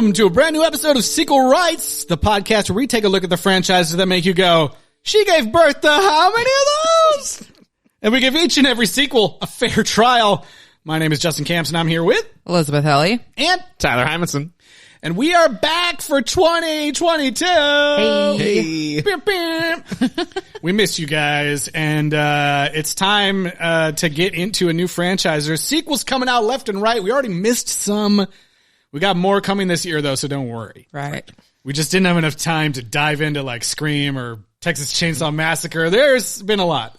welcome to a brand new episode of Sequel Rights, the podcast where we take a look at the franchises that make you go, she gave birth to how many of those? And we give each and every sequel a fair trial. My name is Justin Camps, and I'm here with Elizabeth Helly and Tyler Hymanson. And we are back for 2022. Hey. We miss you guys, and it's time to get into a new franchise. There's sequels coming out left and right. We already missed some. We got more coming this year, though, so don't worry. Right. We just didn't have enough time to dive into like Scream or Texas Chainsaw Massacre. There's been a lot.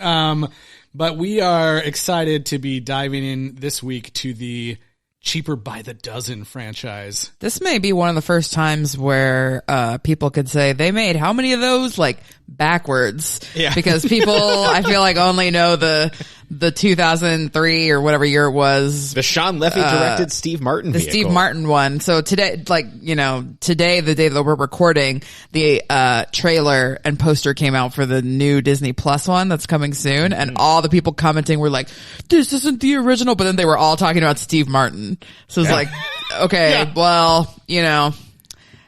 But we are excited to be diving in this week to the Cheaper by the Dozen franchise. This may be one of the first times where people could say they made how many of those, like, backwards. Yeah. Because people, I feel like, only know the 2003 or whatever year it was. The Sean Leffey directed Steve Martin The vehicle. Steve Martin one. So today, like, you know, today, the day that we're recording, the trailer and poster came out for the new Disney Plus one that's coming soon. And all the people commenting were like, this isn't the original. But then they were all talking about Steve Martin. So it's like, okay, well, you know,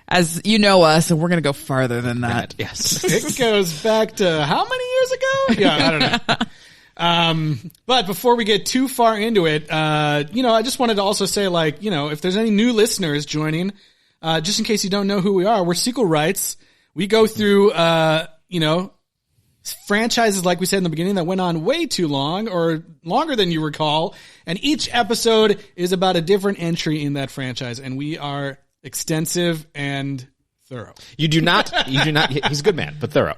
as you know us, and we're going to go farther than that. Yes. It goes back to how many years ago? Yeah, I don't know. But before we get too far into it, you know, I just wanted to also say, like, you know, if there's any new listeners joining, just in case you don't know who we are, we're Sequel Rights. We go through, you know, franchises, like we said in the beginning, that went on way too long or longer than you recall. And each episode is about a different entry in that franchise. And we are extensive and thorough. You do not, he's a good man, but thorough.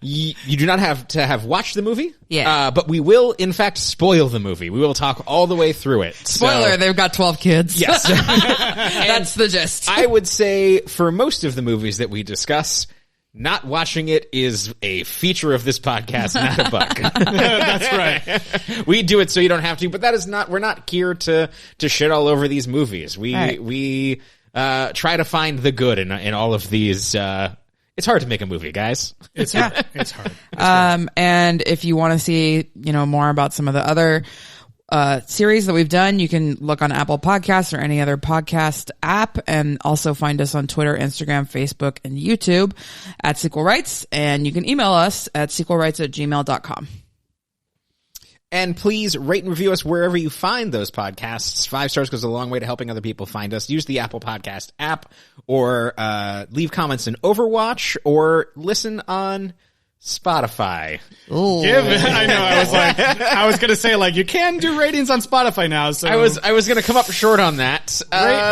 You do not have to have watched the movie. Yeah. But we will, in fact, spoil the movie. We will talk all the way through it. Spoiler, they've got 12 kids. Yes. That's the gist. I would say for most of the movies that we discuss, not watching it is a feature of this podcast, not a bug. That's right. We do it so you don't have to, but that is not, we're not here to shit all over these movies. Right. We try to find the good in all of these. It's hard to make a movie, guys. It's hard. It's hard. And if you want to see, you know, more about some of the other series that we've done, you can look on Apple Podcasts or any other podcast app, and also find us on Twitter, Instagram, Facebook, and YouTube at Sequel Rights. And you can email us at sequelrights@gmail.com. And please rate and review us wherever you find those podcasts. 5 stars goes a long way to helping other people find us. Use the Apple Podcast app, or leave comments in Overwatch, or listen on Spotify. I know. I was going to say, like, you can do ratings on Spotify now. So I was going to come up short on that.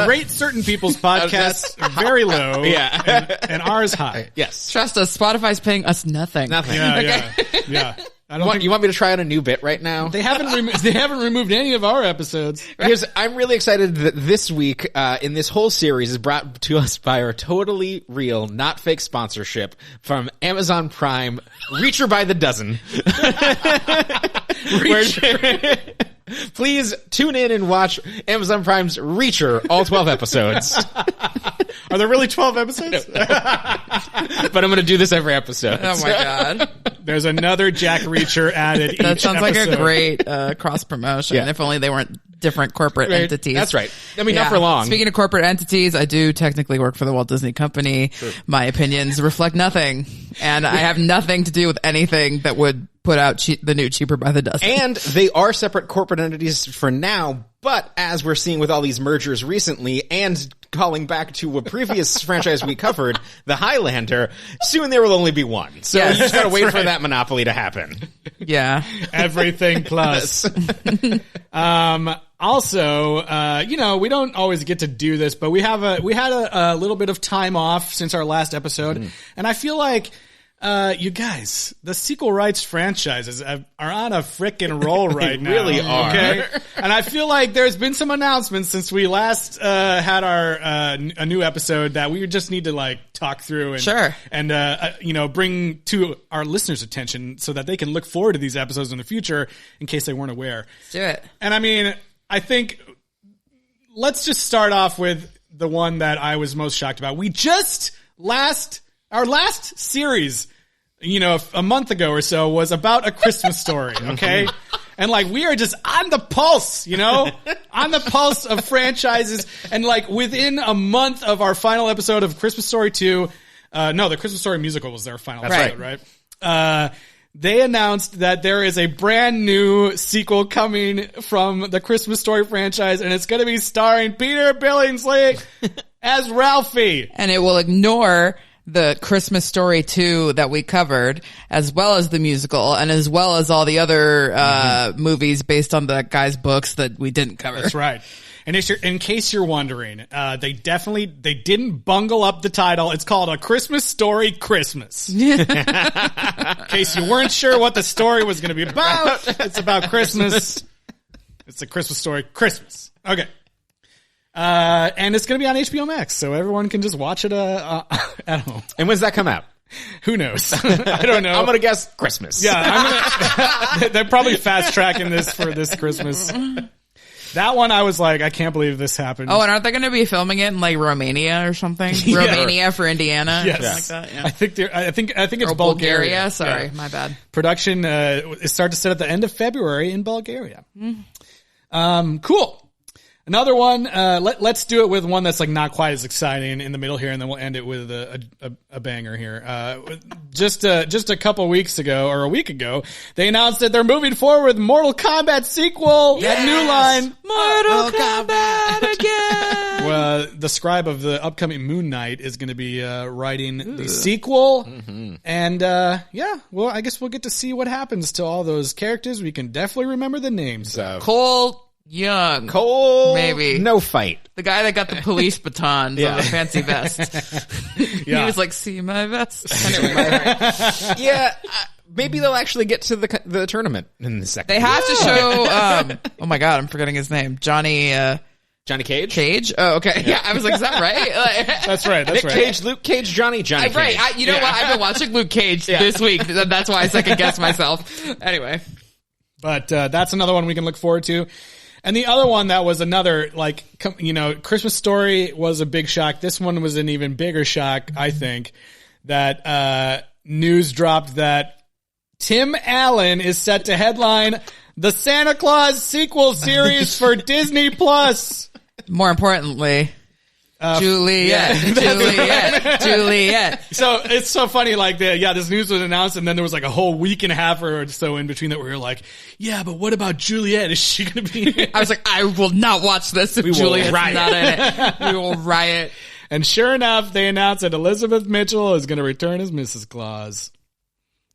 rate certain people's podcasts very low. Yeah. and ours high. Yes. Trust us, Spotify's paying us nothing. Nothing. Yeah. Yeah. I don't think You want me to try out a new bit right now? they haven't removed any of our episodes. I'm really excited that this week, in this whole series, is brought to us by our totally real, not fake sponsorship from Amazon Prime, Reacher by the Dozen. Please tune in and watch Amazon Prime's Reacher, all 12 episodes. Are there really 12 episodes? But I'm going to do this every episode. Oh my God. There's another Jack Reacher added That each sounds like a episode. great cross promotion. Yeah. If only they weren't different corporate entities. That's right. I mean, not for long. Speaking of corporate entities, I do technically work for the Walt Disney Company. True. My opinions reflect nothing, and I have nothing to do with anything that would put out the new Cheaper by the Dozen. And they are separate corporate entities for now, but as we're seeing with all these mergers recently, and calling back to a previous franchise we covered, The Highlander, soon there will only be one. So Yes, you just gotta wait right. for that monopoly to happen. Yeah. Everything plus. Also, you know, we don't always get to do this, but we had a little bit of time off since our last episode, and I feel like you guys, the Sequel Rights franchises are on a frickin' roll right now. Really are. Okay? And I feel like there's been some announcements since we last had our a new episode that we just need to, like, talk through and Sure. and you know, bring to our listeners' attention so that they can look forward to these episodes in the future in case they weren't aware. Let's do it. And I mean, I think let's just start off with the one that I was most shocked about. We just our last series, you know, a month ago or so was about A Christmas Story, okay? And like, we are just on the pulse, you know, on the pulse of franchises. And like, within a month of our final episode of Christmas Story 2, no, the Christmas Story musical was their final episode, right? They announced that there is a brand new sequel coming from the Christmas Story franchise, and it's going to be starring Peter Billingsley as Ralphie. And it will ignore the Christmas Story 2 that we covered, as well as the musical, and as well as all the other movies based on the guy's books that we didn't cover. That's right. And in case you're wondering, they didn't bungle up the title. It's called A Christmas Story Christmas. In case you weren't sure what the story was going to be about, it's about Christmas. It's A Christmas Story Christmas. Okay. And it's going to be on HBO Max, so everyone can just watch it at home. And when's that come out? Who knows? I don't know. I'm going to guess Christmas. Yeah, they're probably fast tracking this for this Christmas. That one, I was like, I can't believe this happened. Oh, and aren't they going to be filming it in like Romania or something? Yeah. Romania for Indiana, yes. something like that. Yeah. I think it's or Bulgaria. Sorry, my bad. Production is started to set at the end of February in Bulgaria. Cool. Another one. Let's do it with one that's like not quite as exciting in the middle here, and then we'll end it with a banger here. Just a couple weeks ago or a week ago, they announced that they're moving forward with Mortal Kombat sequel at New Line. Mortal Kombat again. Well, the scribe of the upcoming Moon Knight is going to be writing the sequel, and well, I guess we'll get to see what happens to all those characters. We can definitely remember the names. Cole Young. Cole. Maybe. No fight. The guy that got the police batons on a fancy vest. He was like, see my vest? Anyway. Maybe they'll actually get to the tournament in the second. They have to show, oh my God, I'm forgetting his name. Johnny Cage? Cage? Oh, okay. Yeah, I was like, is that right? That's right. Nick Cage, Luke Cage, Johnny Cage. Right. You know what? I've been watching Luke Cage this week. That's why I second guessed myself. Anyway. But that's another one we can look forward to. And the other one that was another, like, you know, Christmas Story was a big shock. This one was an even bigger shock, I think, that news dropped that Tim Allen is set to headline the Santa Claus sequel series for Disney Plus. More importantly, Juliet. So it's so funny, like, this news was announced, and then there was like a whole week and a half or so in between that we were like, yeah, but what about Juliet? Is she going to be in it? I was like, I will not watch this if Juliet's not in it. We will riot. And sure enough, they announced that Elizabeth Mitchell is going to return as Mrs. Claus.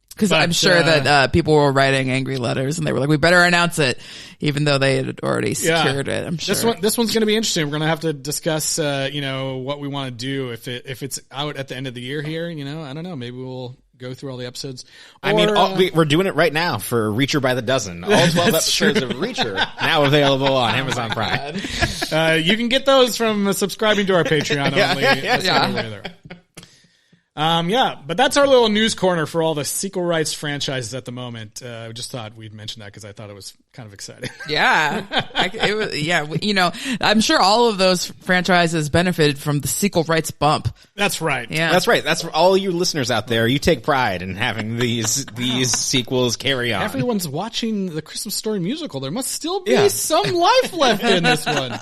Because I'm sure that people were writing angry letters, and they were like, "We better announce it," even though they had already secured it. I'm sure this one's going to be interesting. We're going to have to discuss, what we want to do if it's out at the end of the year here. You know, I don't know. Maybe we'll go through all the episodes. We're doing it right now for Reacher by the Dozen. All 12 episodes of Reacher now available on Amazon Prime. You can get those from subscribing to our Patreon only. But that's our little news corner for all the sequel rights franchises at the moment. I just thought we'd mention that because I thought it was kind of exciting. I'm sure all of those franchises benefited from the sequel rights bump. That's right. Yeah. That's right. That's for all you listeners out there. You take pride in having these sequels carry on. Everyone's watching the Christmas Story musical. There must still be some life left in this one.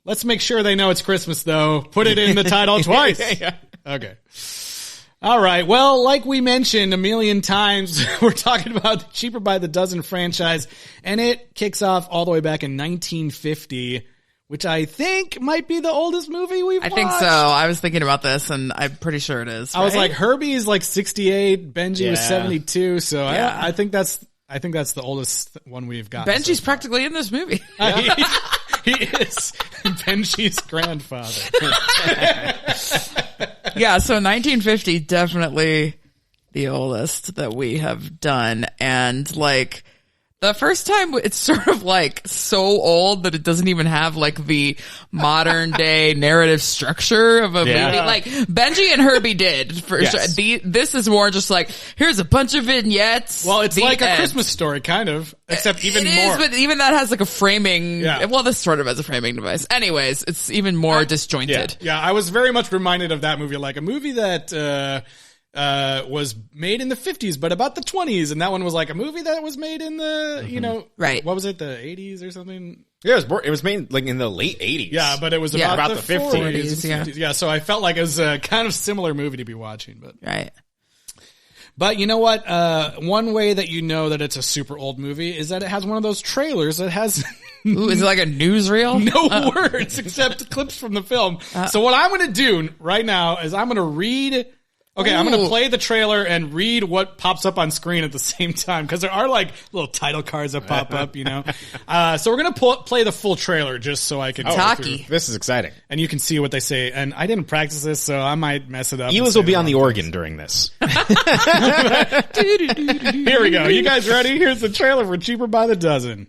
Let's make sure they know it's Christmas, though. Put it in the title twice. Okay. All right. Well, like we mentioned a million times, we're talking about the Cheaper by the Dozen franchise, and it kicks off all the way back in 1950, which I think might be the oldest movie we've watched. I think so. I was thinking about this, and I'm pretty sure it is. I was like, Herbie's like 68, Benji was 72, so I think that's the oldest one we've got. Benji's practically in this movie. He is Benji's grandfather. So 1950, definitely the oldest that we have done. And like the first time, it's sort of like so old that it doesn't even have like the modern day narrative structure of a movie. Like Benji and Herbie did for sure. This is more just like, here's a bunch of vignettes. Well, it's like a Christmas Story kind of, except even more. But even that has like a framing. Yeah. Well, this sort of has a framing device. Anyways, it's even more disjointed. Yeah, I was very much reminded of that movie, like a movie that, was made in the 50s, but about the 20s. And that one was like a movie that was made in the, you know, Right. what was it, the 80s or something? Yeah, it was made like in the late 80s. Yeah, but it was Yeah. about About the the 50s. 40s, yeah. Yeah, so I felt like it was a kind of similar movie to be watching. Right. But you know what? One way that you know that it's a super old movie is that it has one of those trailers that has Ooh, is it like a newsreel? no words except clips from the film. So what I'm going to do right now is I'm going to read. Okay, I'm going to Ooh. play the trailer and read what pops up on screen at the same time because there are like little title cards that pop up, you know. So we're going to play the full trailer just so I can Talkie. This is exciting. and you can see what they say. And I didn't practice this, so I might mess it up. Ewas will be on the organ during this. Here we go. You guys ready? Here's the trailer for Cheaper by the Dozen.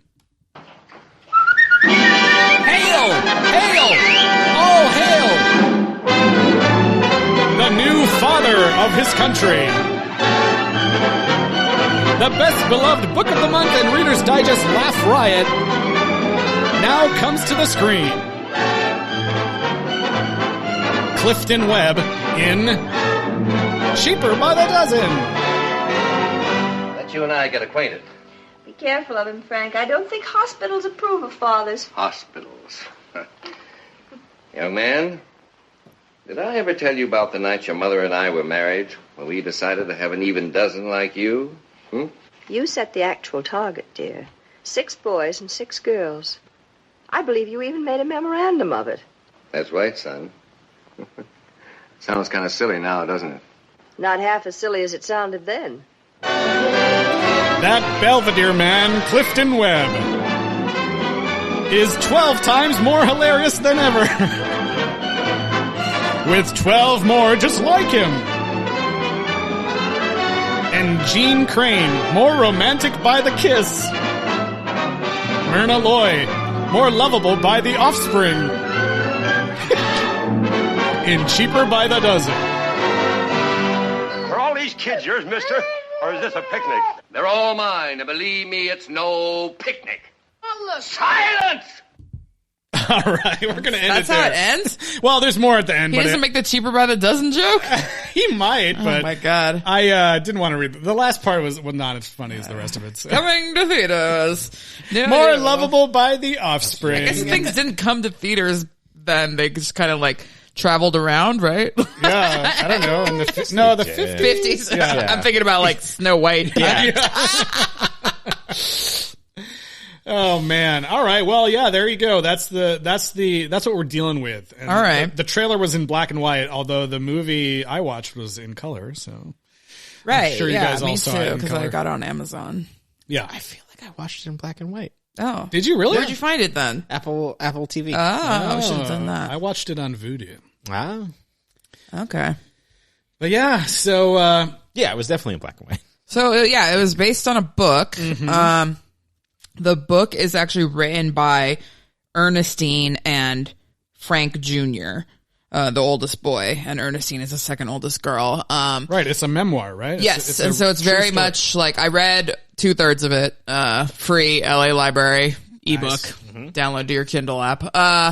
Hail! Hail! Oh, hail! The new father of his country. The best beloved book of the month and Reader's Digest Laugh Riot now comes to the screen. Clifton Webb in Cheaper by the Dozen. Let you and I get acquainted. Be careful of him, Frank. I don't think hospitals approve of fathers. Hospitals. Young man, did I ever tell you about the night your mother and I were married, when we decided to have an even dozen like you? You set the actual target, dear. 6 boys and 6 girls. I believe you even made a memorandum of it. That's right, son. Sounds kind of silly now, doesn't it? Not half as silly as it sounded then. That Belvedere man, Clifton Webb, is 12 times more hilarious than ever. With 12 more just like him. And Jeanne Crain, more romantic by the kiss. Myrna Loy, more lovable by the offspring. In Cheaper by the Dozen. Are all these kids yours, mister? Or is this a picnic? They're all mine, and believe me, it's no picnic. Oh, look. Silence! All right, we're going to end That's it how there. it ends? Well, there's more at the end. He but doesn't make the Cheaper by the Dozen joke? he might, but Oh my God. I didn't want to read. The last part was not as funny as the rest of it. So. Coming to theaters. No, More no. lovable by the offspring. I guess things didn't come to theaters then. They just kind of like traveled around, right? Yeah, I don't know. In the 50s. 50s. Yeah. I'm thinking about like Snow White. Oh man. All right. Well, yeah, there you go. That's what we're dealing with. And All right. The trailer was in black and white, although the movie I watched was in color, so Right. sure you yeah, guys all me saw too, it in because I color. got it on Amazon. yeah. I feel like I watched it in black and white. Oh. Did you really? Where'd you find it then? Apple TV. Oh, we should have done that. I watched it on Vudu. Wow. Okay. But yeah, so Yeah, it was definitely in black and white. So yeah, it was based on a book. The book is actually written by Ernestine and Frank Jr., the oldest boy, and Ernestine is the second oldest girl. right, it's a memoir, right? Yes, a and so it's true very story. much like I read 2/3 of it, free LA Library ebook. Download to your Kindle app. Yeah,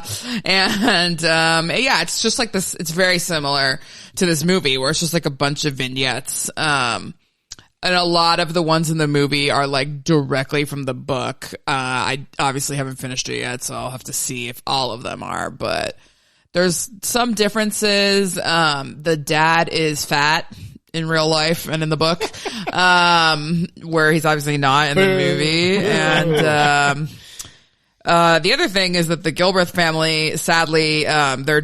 it's just like this. It's very similar to this movie where it's just like a bunch of vignettes. And a lot of the ones in the movie are like directly from the book. I obviously haven't finished it yet, so I'll have to see if all of them are, but there's some differences. The dad is fat in real life and in the book, where he's obviously not in the movie. And, the other thing is that the Gilbreth family, sadly, their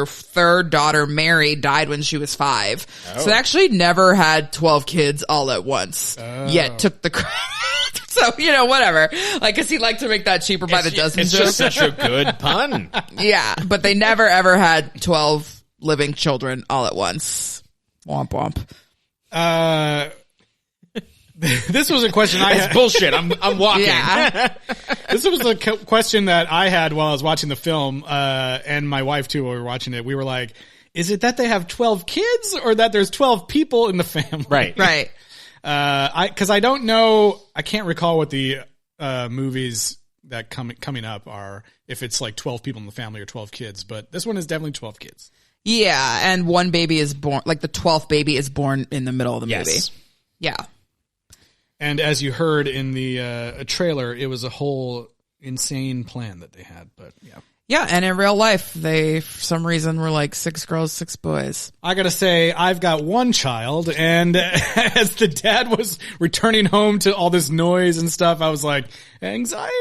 third daughter, Mary, died when she was 5. So they actually never had 12 kids all at once, yet took the credit. So, whatever. Like, cause he liked to make that Cheaper by the Dozen It's joke. just such a good pun. Yeah, but they never ever had 12 living children all at once. Womp womp. This was a question I had. It's bullshit. I'm walking. Yeah. This was a question that I had while I was watching the film, and my wife too, while we were watching it. We were like, is it that they have 12 kids or that there's 12 people in the family? Right. Right. Cause I don't know, I can't recall what the, movies that coming up are, if it's like 12 people in the family or 12 kids, but this one is definitely 12 kids. Yeah, and one baby is born, like the 12th baby is born in the middle of the movie. Yeah. And as you heard in the trailer, it was a whole insane plan that they had. But yeah. Yeah, and in real life, they, for some reason, were like 6 girls, 6 boys. I gotta say, I've got one child, and as the dad was returning home to all this noise and stuff, I was like, anxiety.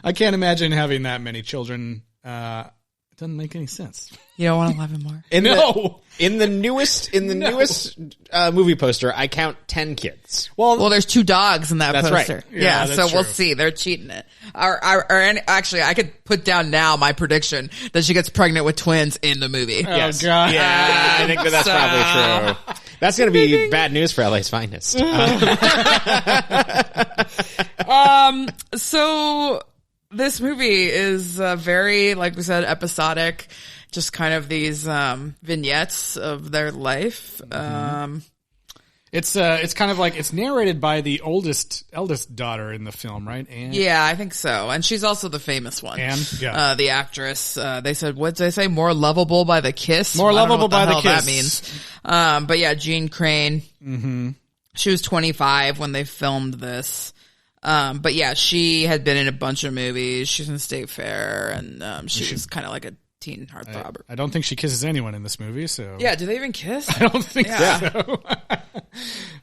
I can't imagine having that many children. It doesn't make any sense. You don't want 11 more? In the newest movie poster, I count 10 kids. Well, there's 2 dogs in that That's poster. right. Yeah, that's so we'll true. see. They're cheating it. Actually, I could put down now my prediction that she gets pregnant with twins in the movie. Oh, God. Yeah, I think that's probably true. That's going to be bad news for LA's finest. So this movie is very, like we said, episodic. Just kind of these vignettes of their life. It's kind of like, it's narrated by the eldest daughter in the film, right? Anne? Yeah, I think so. And she's also the famous one. Anne? Yeah. The actress. They said, what did they say? More lovable by the kiss? More I don't know lovable what by the hell kiss. That means. But yeah, Jeanne Crain. Mm-hmm. She was 25 when they filmed this. But yeah, she had been in a bunch of movies. She's in State Fair, and she was kind of like a teen heartthrob. I don't think she kisses anyone in this movie, so. Yeah, do they even kiss? I don't think so.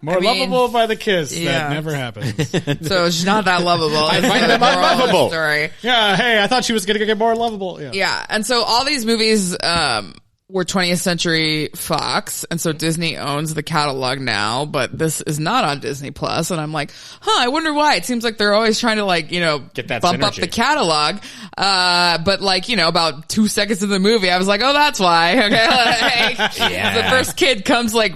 More lovable by the kiss. Yeah. That never happens. So she's not that lovable. I find them unlovable. Story. Yeah, hey, I thought she was going to get more lovable. Yeah. Yeah, and so all these movies were 20th Century Fox, and so Disney owns the catalog now, but this is not on Disney Plus, and I'm like, I wonder why. It seems like they're always trying to, like, you know, Get that bump up synergy. the catalog, but, like, you know, about 2 seconds of the movie, I was like, oh, that's why, okay? Like, the first kid comes, like,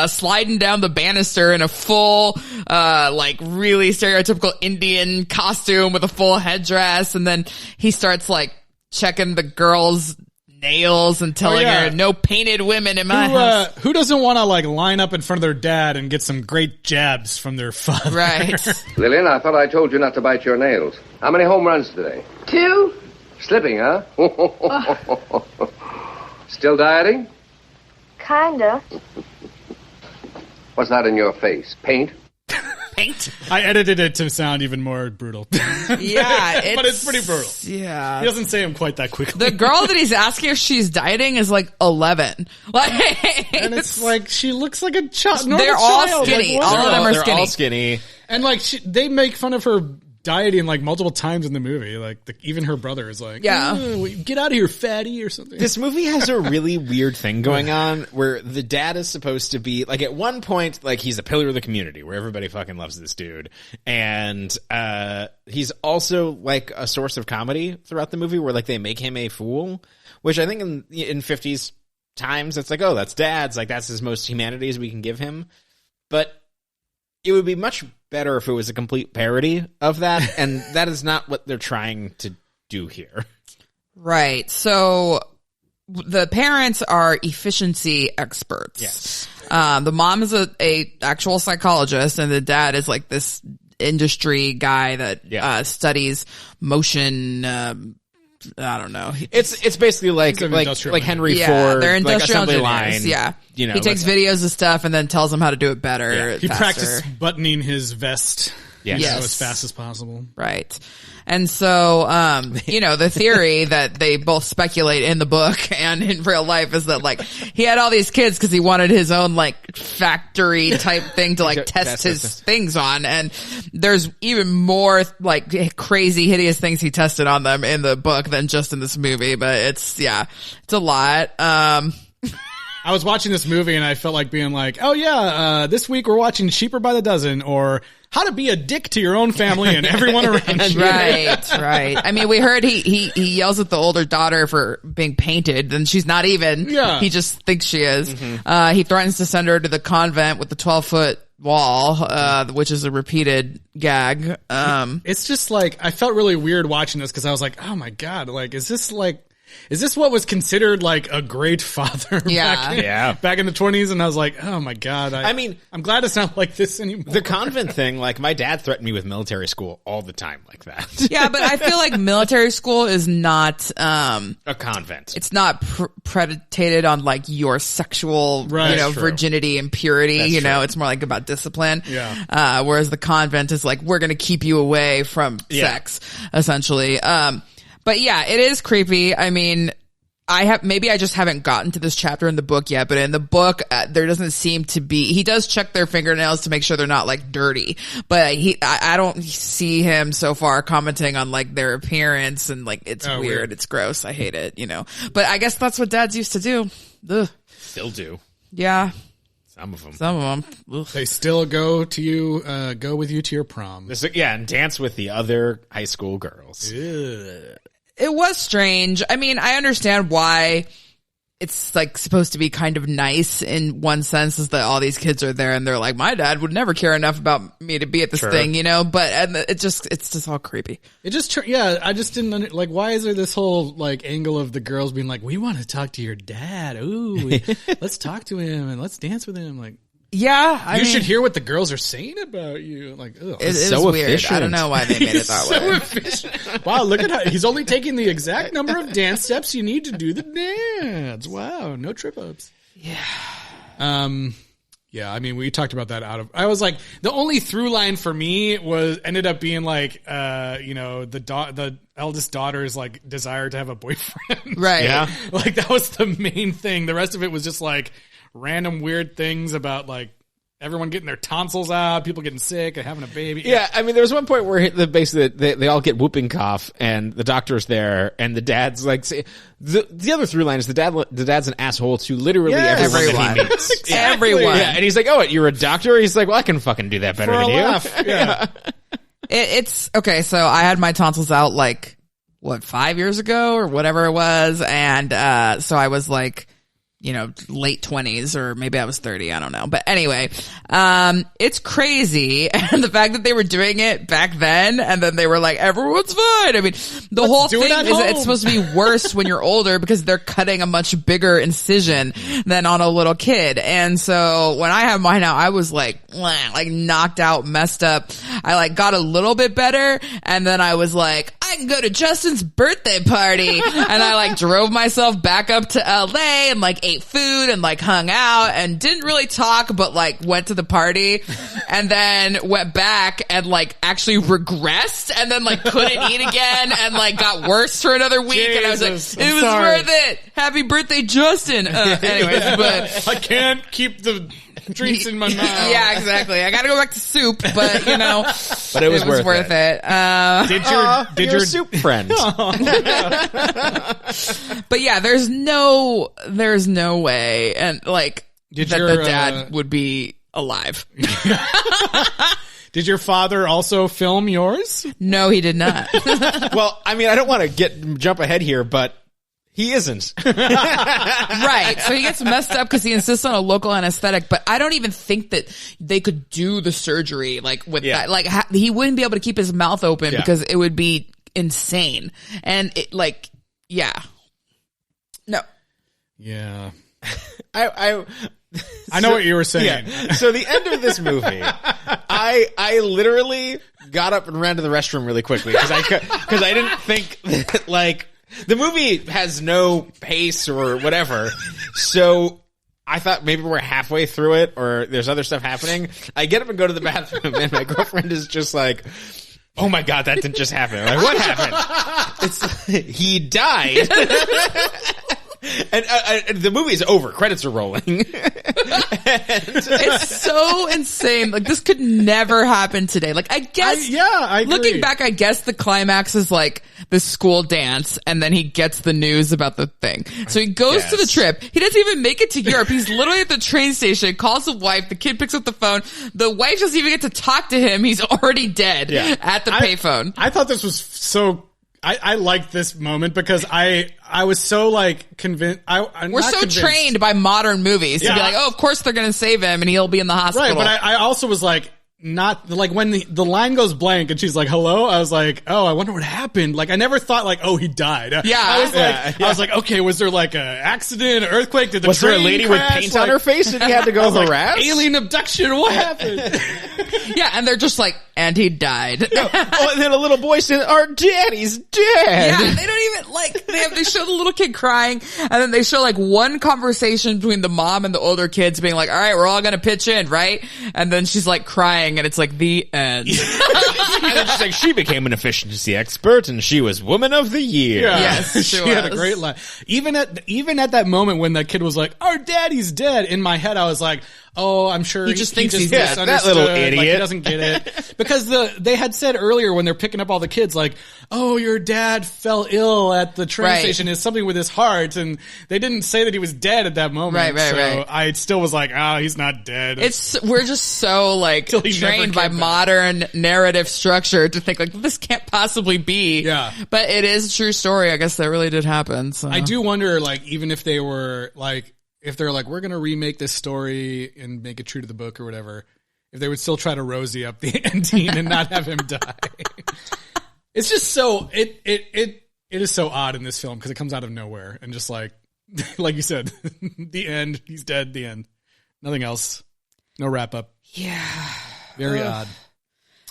sliding down the banister in a full, like really stereotypical Indian costume with a full headdress. And then he starts like checking the girl's nails and telling her no painted women in my house. Who doesn't want to like line up in front of their dad and get some great jabs from their father? Right. Lillian, I thought I told you not to bite your nails. How many home runs today? 2? Slipping, huh? Still dieting? Kinda. What's that in your face? Paint? Paint? I edited it to sound even more brutal. Yeah. But it's pretty brutal. Yeah. He doesn't say them quite that quickly. The girl that he's asking if she's dieting is like 11. Like, and it's like, she looks like a child. They're all skinny. Like, All of them are They're skinny. all skinny. And like, they make fun of her dieting like multiple times in the movie. Like, even her brother is like, get out of here, fatty, or something. This movie has a really weird thing going on where the dad is supposed to be, like, at one point, like, he's a pillar of the community where everybody fucking loves this dude. And, he's also, like, a source of comedy throughout the movie where, like, they make him a fool, which I think in 50s times, it's like, oh, that's dad's, like, that's as most humanities we can give him. But it would be much better if it was a complete parody of that, and that is not what they're trying to do here. Right. So the parents are efficiency experts. Yes. The mom is a actual psychologist, and the dad is like this industry guy that studies motion. I don't know. It's basically like Henry Ford. They're industrial like assembly engineers. line. Yeah. You know, he takes videos of stuff and then tells them how to do it better. Yeah. He faster. practiced buttoning his vest Yes. as fast as possible. Right. And so, you know, the theory that they both speculate in the book and in real life is that, like, he had all these kids because he wanted his own, like, factory type thing to, like, test his things on. And there's even more, like, crazy, hideous things he tested on them in the book than just in this movie. But it's a lot. I was watching this movie and I felt like being like, oh yeah, this week we're watching Sheeper by the Dozen, or How to Be a Dick to Your Own Family and Everyone Around You. Right. I mean, we heard he yells at the older daughter for being painted, and she's not even. Yeah. He just thinks she is. Mm-hmm. He threatens to send her to the convent with the 12-foot wall, which is a repeated gag. It's just like, I felt really weird watching this because I was like, oh my God, like, is this like, is this what was considered like a great father back in the 20s? And I was like, oh my God. I mean, I'm glad it's not like this anymore. The convent thing, like my dad threatened me with military school all the time like that. Yeah, but I feel like military school is not a convent. It's not predicated on like your sexual, virginity and purity. It's more like about discipline. Yeah. Whereas the convent is like, we're going to keep you away from sex, essentially. But yeah, it is creepy. I mean, maybe I just haven't gotten to this chapter in the book yet, but in the book, there doesn't seem to be, he does check their fingernails to make sure they're not like dirty, but I don't see him so far commenting on like their appearance and like, it's weird. It's gross. I hate it, but I guess that's what dads used to do. Ugh. Still do. Yeah. Some of them. Ugh. They still go with you to your prom. And dance with the other high school girls. Ugh. It was strange. I mean, I understand why it's like supposed to be kind of nice in one sense, is that all these kids are there and they're like, my dad would never care enough about me to be at this thing, but it's just all creepy. It just, I just didn't why is there this whole like angle of the girls being like, we want to talk to your dad. Ooh, let's talk to him and let's dance with him. Like, yeah, you should hear what the girls are saying about you. Like, ugh. It's so weird. Efficient. I don't know why they made it that way. Efficient. Wow, look at how he's only taking the exact number of dance steps you need to do the dance. Wow, no trip ups. Yeah. Yeah, I mean, we talked about that I was like, the only through line for me ended up being like, the eldest daughter's like desire to have a boyfriend. Right. Yeah. Like that was the main thing. The rest of it was just like random weird things about like everyone getting their tonsils out, people getting sick and having a baby. Yeah, I mean, there was one point where basically they all get whooping cough, and the doctor's there, and the dad's like, the other through line is the dad's an asshole to literally everyone that he meets. Exactly. Everyone. Yeah, and he's like, oh, what, you're a doctor? He's like, well, I can fucking do that better For than a you. laugh. Yeah. It's okay. So I had my tonsils out like 5 years ago or whatever it was, and so I was like, late 20s, or maybe I was 30. I don't know. But anyway, it's crazy. And the fact that they were doing it back then, and then they were like, everyone's fine. I mean, the whole thing is that it's supposed to be worse when you're older because they're cutting a much bigger incision than on a little kid. And so when I have mine out, I was like knocked out, messed up. I like got a little bit better. And then I was like, I can go to Justin's birthday party. And I like drove myself back up to LA and like ate food and like hung out and didn't really talk, but like went to the party and then went back and like actually regressed and then like couldn't eat again and like got worse for another week. Jesus, and I was like, it was worth it. Happy birthday, Justin. Anyways, but I can't keep the drinks in my mouth. Yeah, exactly. I gotta go back to soup, but but it was worth it. Did your soup friend? But yeah, there's no way, and like the dad would be alive. Did your father also film yours? No, he did not. Well, I mean, I don't want to jump ahead here, but he isn't. Right. So he gets messed up because he insists on a local anesthetic, but I don't even think that they could do the surgery like with that. Like he wouldn't be able to keep his mouth open because it would be insane. And it like, no. Yeah. I know what you were saying. Yeah. So the end of this movie, I literally got up and ran to the restroom really quickly because I didn't think that, like, the movie has no pace or whatever. So I thought maybe we're halfway through it or there's other stuff happening. I get up and go to the bathroom and my girlfriend is just like, oh my God, that didn't just happen. I'm like, what happened? He died. And the movie is over. Credits are rolling. It's so insane. Like, this could never happen today. Like, I guess, I agree. Looking back, I guess the climax is like the school dance, and then he gets the news about the thing. So he goes to the trip. He doesn't even make it to Europe. He's literally at the train station, calls the wife. The kid picks up the phone. The wife doesn't even get to talk to him. He's already dead at the payphone. I thought this was so... I liked this moment because I was so like convinced. We're so trained by modern movies to be like, oh, of course they're going to save him and he'll be in the hospital. Right, but I also was like, not like when the line goes blank and she's like, hello, I was like, oh, I wonder what happened. Like, I never thought like, oh, he died. Yeah. I was like, okay, was there like a accident, earthquake? Did the Was there a train lady crash? with paint on her face and he had to go harass? Alien abduction, what happened? Yeah, and they're just like, and he died. Oh, and then a little boy said, our daddy's dead. Yeah, they don't even like they show the little kid crying, and then they show like one conversation between the mom and the older kids being like, all right, we're all gonna pitch in, right? And then she's like crying and it's like the end. And then she's like, she became an efficiency expert and she was woman of the year. Yeah. Yes, she had a great line. Even at that moment when that kid was like, our daddy's dead, in my head I was like, oh, I'm sure He just thinks he's misunderstood. dead. That little Like, he idiot. doesn't get it. Because they had said earlier when they're picking up all the kids, like, oh, your dad fell ill at the train Right. station. It's something with his heart. And they didn't say that he was dead at that moment. Right. I still was like, he's not dead. We're just so like Till he trained never by came back. modern narrative structure to think like this can't possibly be. Yeah. But it is a true story. I guess that really did happen. So I do wonder, like, even if they were like, if they're like, we're going to remake this story and make it true to the book or whatever, if they would still try to rosy up the ending and not have him die. It's just so, it is so odd in this film because it comes out of nowhere and just like you said, the end, he's dead, the end. Nothing else. No wrap up. Yeah. Very odd.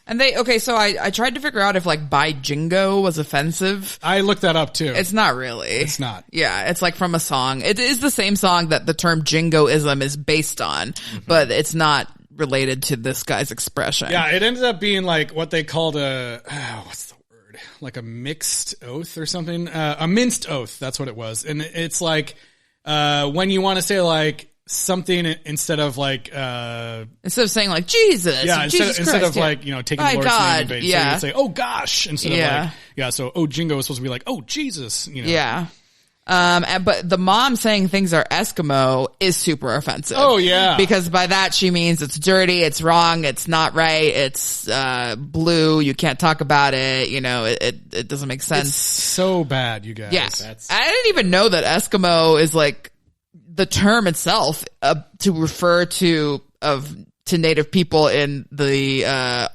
And so I tried to figure out if like by jingo was offensive. I looked that up too. It's not really. It's not. Yeah, it's like from a song. It is the same song that the term jingoism is based on, but it's not related to this guy's expression. Yeah, it ended up being like what they called what's the word? Like a mixed oath or something? A minced oath, that's what it was. And it's like when you want to say like something instead of like Instead of saying like Jesus, yeah, Jesus instead Christ, of like, you know, taking My the Lord's God, name in vain. yeah. So you'd say, oh gosh, instead of Yeah. like, yeah, so oh jingo is supposed to be like, oh Jesus, you know. Yeah. But the mom saying things are Eskimo is super offensive. Oh, yeah. Because by that she means it's dirty, it's wrong, it's not right, it's blue, you can't talk about it, you know, it doesn't make sense. It's so bad, you guys. Yeah. I didn't even know that Eskimo is like the term itself to refer to native people in the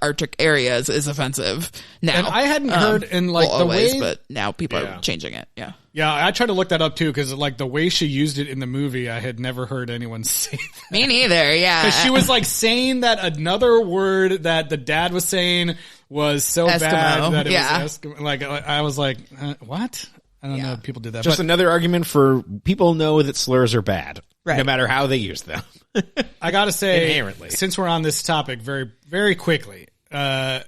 Arctic areas is offensive now. And I hadn't heard in like well, the always, way, but now people Yeah. are changing it. Yeah. yeah, I tried to look that up too because like the way she used it in the movie, I had never heard anyone say that. Me neither. Yeah. 'Cause she was like saying that another word that the dad was saying was so Eskimo, bad that it yeah. was Eskimo. Like I was like, what? I don't know if people did that. Just but another argument for people know that slurs are bad, Right. no matter how they use them. I gotta say, Inherently. since we're on this topic very, very quickly, the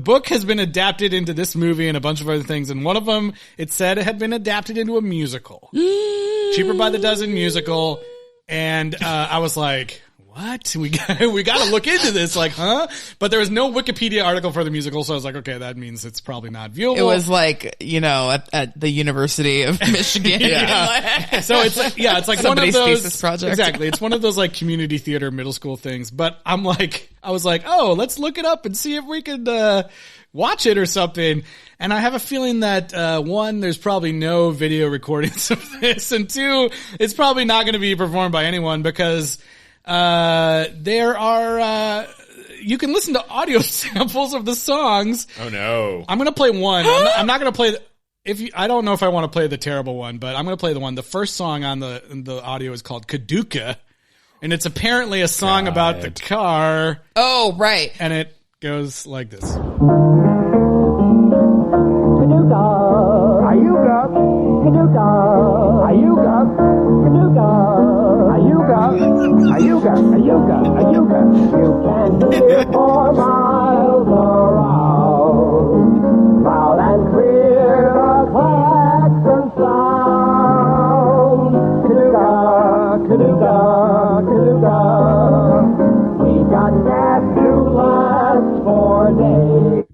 book has been adapted into this movie and a bunch of other things, and one of them, it said it had been adapted into a musical. Cheaper by the Dozen musical, and I was like, what? We got to look into this, like, huh? But there was no Wikipedia article for the musical, so I was like, okay, that means it's probably not viewable. It was like, you know, at the University of Michigan. So it's like, yeah, it's like Somebody's one of those thesis project. Exactly. It's one of those like community theater middle school things. But I was like, oh, let's look it up and see if we could watch it or something. And I have a feeling that one, there's probably no video recordings of this, and two, it's probably not going to be performed by anyone because there are you can listen to audio samples of the songs. Oh no. I'm gonna play one. I'm not gonna play. I don't know if I want to play the terrible one, but I'm gonna play the one. The first song on the audio is called Kaduka, and it's apparently a song about the car, Oh, right. and it goes like this.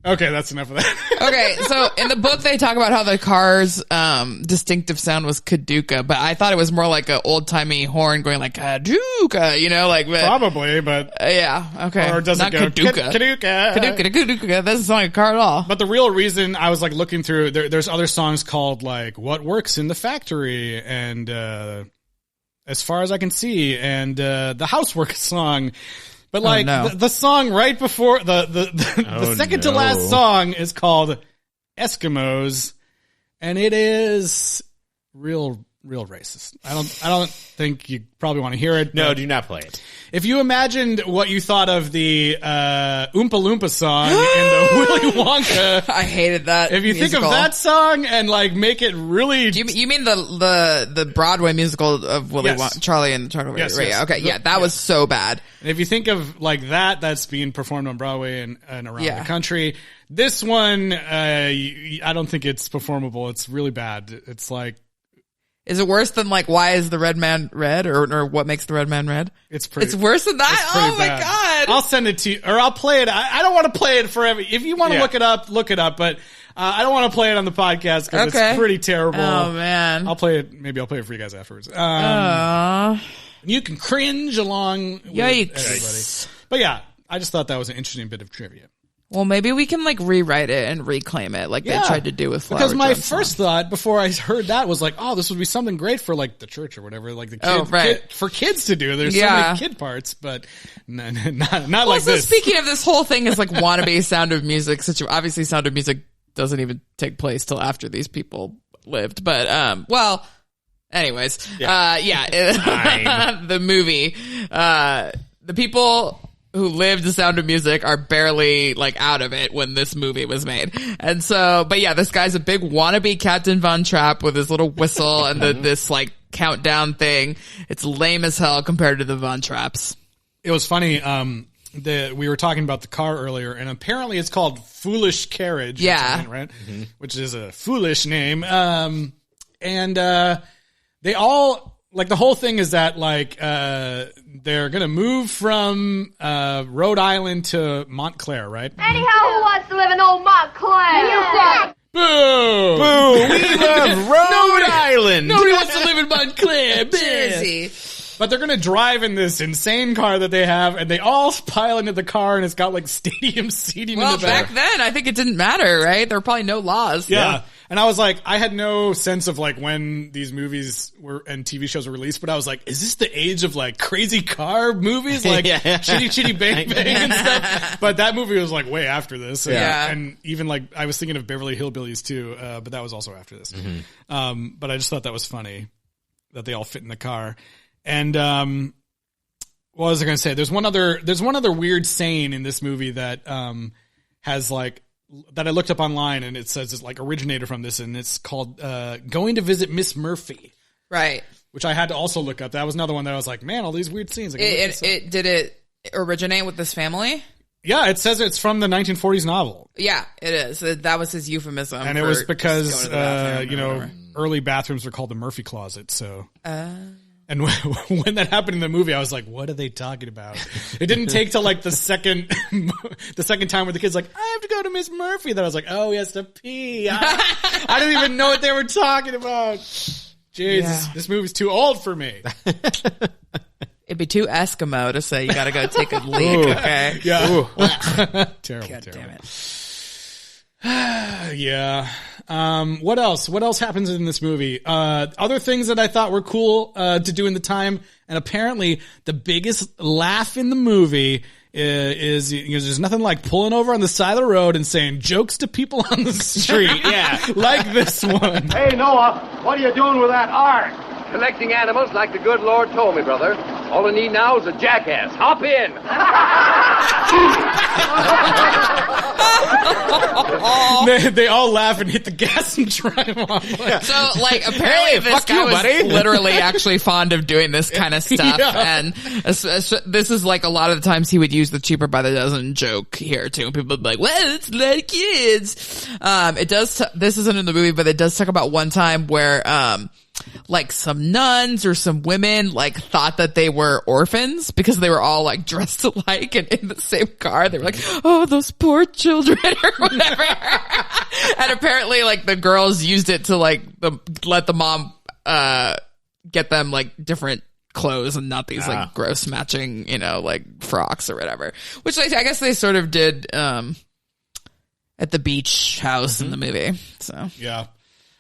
Okay, that's enough of that. Okay, so in the book they talk about how the car's distinctive sound was Kaduka, but I thought it was more like an old-timey horn going like Kaduka, you know, like Probably, but yeah, okay. or does Not it go Kaduka. Kaduka? Kaduka. That doesn't sound like a car at all. But the real reason I was like looking through, there's other songs called like "What Works in the Factory" and "As Far as I Can See" and the Housework song. But like no. the song right before the second to last song is called Eskimos, and it is real racist. I don't think you probably want to hear it. No, do not play it. If you imagined what you thought of the Oompa Loompa song in the Willy Wonka, I hated that. if you musical. think of that song and like make it really, You mean the Broadway musical of Willy Yes. Wonka, Charlie and the Chocolate Yes, Factory? yes. Yeah, okay, yeah, that was so bad. and if you think of like that's being performed on Broadway and around Yeah. the country, this one, I don't think it's performable. It's really bad. It's like, Is it worse than like Why is the Red Man Red or What Makes the Red Man Red? it's pretty. It's worse than that. It's pretty Oh my bad. god! I'll send it to you, or I'll play it. I don't want to play it forever. If you want to Yeah. look it up. But I don't want to play it on the podcast because Okay. it's pretty terrible. Oh man. I'll play it. Maybe I'll play it for you guys afterwards. Aw. You can cringe along with Yikes. everybody. But yeah, I just thought that was an interesting bit of trivia. Well, maybe we can like rewrite it and reclaim it like Yeah. they tried to do with Flower Because my Drum first thought before I heard that was like, oh, this would be something great for like the church or whatever, like the Oh, right. for kids to do. There's so Yeah. many kid parts, but not Well, like so this. speaking of this whole thing is like wannabe Sound of Music obviously Sound of Music doesn't even take place till after these people lived. But well, anyways, the movie, the people who lived the Sound of Music are barely like out of it when this movie was made. And so, but yeah, this guy's a big wannabe Captain Von Trapp with his little whistle and this like countdown thing. It's lame as hell compared to the Von Trapps. It was funny. We were talking about the car earlier, and apparently it's called Foolish Carriage. Yeah. or something, right. Which is a foolish name. They all like the whole thing is that like they're gonna move from Rhode Island to Montclair, right? Anyhow, who wants to live in old Montclair? Boo! Boo! We love Rhode Island. Nobody wants to live in Montclair, Jersey. But they're gonna drive in this insane car that they have, and they all pile into the car, and it's got like stadium seating Well, in the back. back then, I think it didn't matter, right? There were probably no laws. Yeah. And I was like, I had no sense of like when these movies were and TV shows were released, but I was like, is this the age of like crazy car movies? Like Chitty Chitty Bang Bang and stuff. But that movie was like way after this. Yeah. And even like, I was thinking of Beverly Hillbillies too, but that was also after this. But I just thought that was funny that they all fit in the car. And, what was I going to say? There's one other weird saying in this movie that, has like, that I looked up online, and it says it's like originated from this, and it's called going to visit Miss Murphy, Right. which I had to also look up. That was another one that I was like, man, all these weird scenes. I can look this up. Did it originate with this family? Yeah, it says it's from the 1940s novel, Yeah, it is. That was his euphemism. and it for was just because going to the bathroom or whatever. early bathrooms were called the Murphy closet. So. And when that happened in the movie, I was like, what are they talking about? It didn't take till like the second time where the kid's like, I have to go to Miss Murphy. That I was like, oh, he has to pee. I didn't even know what they were talking about. Jeez, this movie's too old for me. It'd be too Eskimo to say you gotta go take a leak, okay? Yeah. Terrible, God terrible. damn it. Yeah. What else? What else happens in this movie? Other things that I thought were cool, to do in the time, and apparently the biggest laugh in the movie is there's nothing like pulling over on the side of the road and saying jokes to people on the street. Yeah. Like this one. Hey, Noah, what are you doing with that ark? Collecting animals like the good Lord told me, brother. All I need now is a jackass. Hop in. They all laugh and hit the gas and drive off. So, like, apparently this guy was literally actually fond of doing this kind of stuff. Yeah. And this is like a lot of the times he would use the cheaper by the dozen joke here too. And people would be like, well, it's like kids. This isn't in the movie, but it does talk about one time where, like some nuns or some women like thought that they were orphans because they were all like dressed alike and in the same car. They were like, oh, those poor children or whatever. And apparently like the girls used it to like let the mom, get them like different clothes and not these like gross matching, like frocks or whatever, which I guess they sort of did, at the beach house in the movie. So Yeah.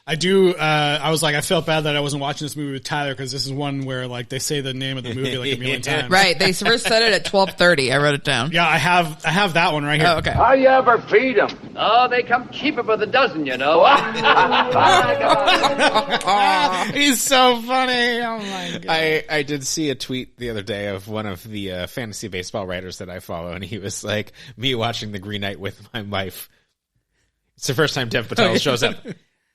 I do. I was like, I felt bad that I wasn't watching this movie with Tyler because this is one where like they say the name of the movie like a million times. Right. They first said it at 12:30. I wrote it down. Yeah, I have that one right here. Oh, okay. How you ever feed them? Oh, they come cheaper by the dozen, you know. He's so funny. Oh my god. I did see a tweet the other day of one of the fantasy baseball writers that I follow, and he was like, me watching The Green Knight with my wife. It's the first time Dev Patel shows up.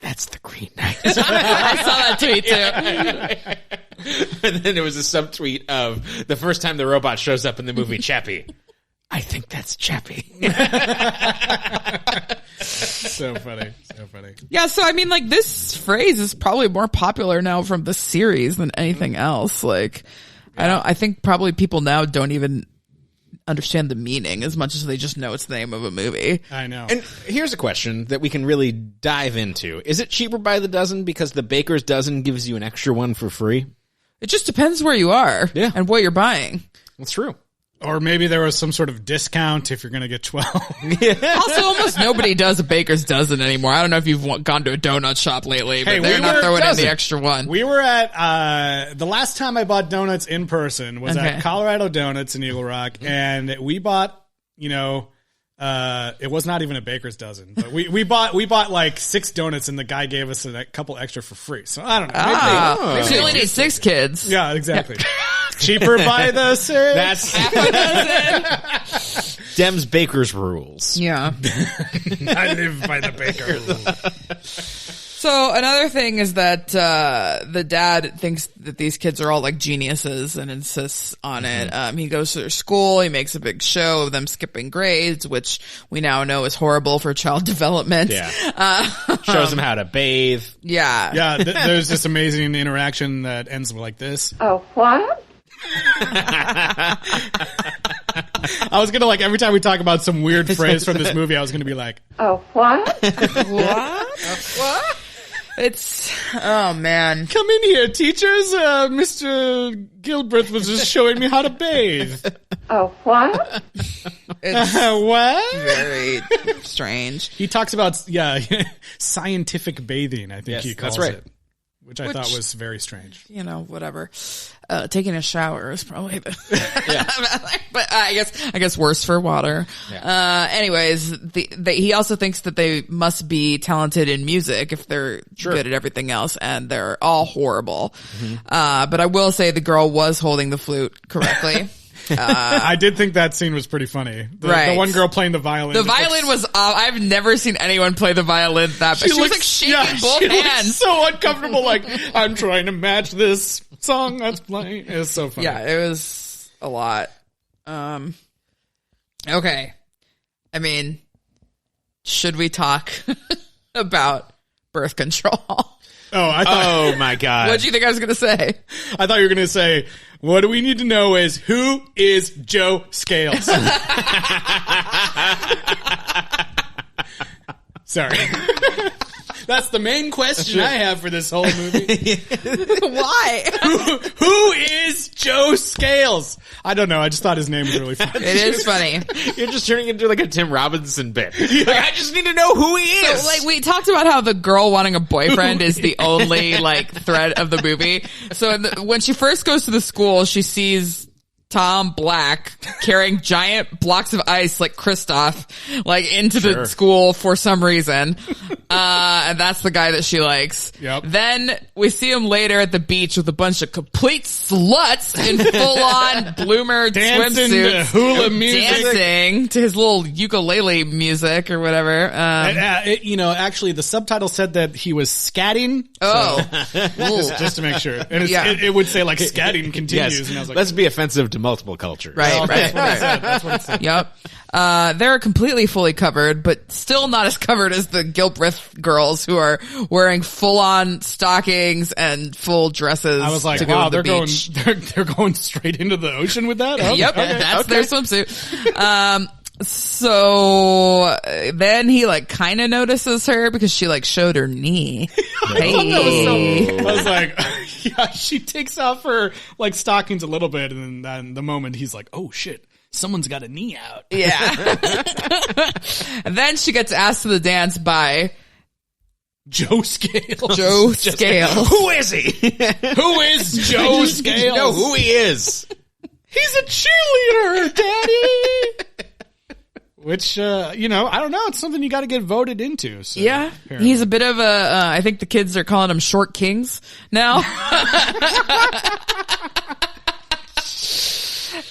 That's the Green Knight. I saw that tweet too. And then there was a subtweet of the first time the robot shows up in the movie Chappie. I think that's Chappie. So funny. So funny. Yeah, so I mean, like, this phrase is probably more popular now from the series than anything else. Like, I think probably people now don't even understand the meaning as much as they just know it's the name of a movie. I know. And here's a question that we can really dive into. Is it cheaper by the dozen because the baker's dozen gives you an extra one for free? It just depends where you are and what you're buying. That's true. Or maybe there was some sort of discount if you're going to get 12. Also, almost nobody does a baker's dozen anymore. I don't know if you've gone to a donut shop lately, but they're not throwing in the extra one. We were at, the last time I bought donuts in person was at Colorado Donuts in Eagle Rock, and we bought, it was not even a baker's dozen, but we bought like 6 donuts, and the guy gave us a couple extra for free. So I don't know. Maybe so you only need 6 kids. Yeah, exactly. Cheaper by the 6. That's half a dozen. Dem's baker's rules. Yeah. I live by the baker rule. So another thing is that the dad thinks that these kids are all like geniuses and insists on it. He goes to their school. He makes a big show of them skipping grades, which we now know is horrible for child development. Yeah. Shows them how to bathe. Yeah. Yeah, there's this amazing interaction that ends like this. Oh, what? I was gonna like every time we talk about some weird phrase from this movie, I was gonna be like, oh, what? What? It's, oh man. Come in here, teachers. Mr. Gilbreth was just showing me how to bathe. Oh, what? It's what? very strange. He talks about, scientific bathing, I think he calls it. Which I thought was very strange. Whatever. Taking a shower is probably the, but I guess worse for water. Yeah. Anyways, he also thinks that they must be talented in music if they're good at everything else, and they're all horrible. But I will say the girl was holding the flute correctly. I did think that scene was pretty funny. The one girl playing the violin. The violin was, I've never seen anyone play the violin that bad. She was like shaking both hands. So uncomfortable, like, I'm trying to match this song that's playing. It was so funny. Yeah, it was a lot. Okay. I mean, should we talk about birth control? Oh my God. What do you think I was going to say? I thought you were going to say, what do we need to know is who is Joe Scales? Sorry. That's the main question I have for this whole movie. Why? Who is Joe Scales? I don't know. I just thought his name was really funny. It is funny. You're just turning into like a Tim Robinson bit. Like, I just need to know who he is. So, like, we talked about how the girl wanting a boyfriend is the only, like, thread of the movie. So when she first goes to the school, she sees Tom Black carrying giant blocks of ice like Kristoff, like into the school for some reason. And that's the guy that she likes. Yep. Then we see him later at the beach with a bunch of complete sluts in full on bloomer dancing swimsuits. to hula music. Dancing to his little ukulele music or whatever. Actually the subtitle said that he was scatting. Just to make sure. And it would say like scatting continues. Yes. And I was like, let's be offensive to multiple cultures. Right. That's what it said. Yep. They're completely fully covered, but still not as covered as the Gilbreth girls who are wearing full-on stockings and full dresses. I was like, to go wow, to the they're beach. they're going straight into the ocean with that? Oh, Yep, okay, that's their swimsuit. So then he like kind of notices her because she like showed her knee. Hey. I was like, yeah, she takes off her like stockings a little bit, and then the moment he's like, oh shit, someone's got a knee out. Yeah. And then she gets asked to the dance by Joe Scales. Joe Scales. Who is he? Who is Joe Scales? You know who he is. He's a cheerleader, Daddy. Which, I don't know. It's something you got to get voted into. So, Yeah. apparently. He's a bit of a, I think the kids are calling him Short Kings now.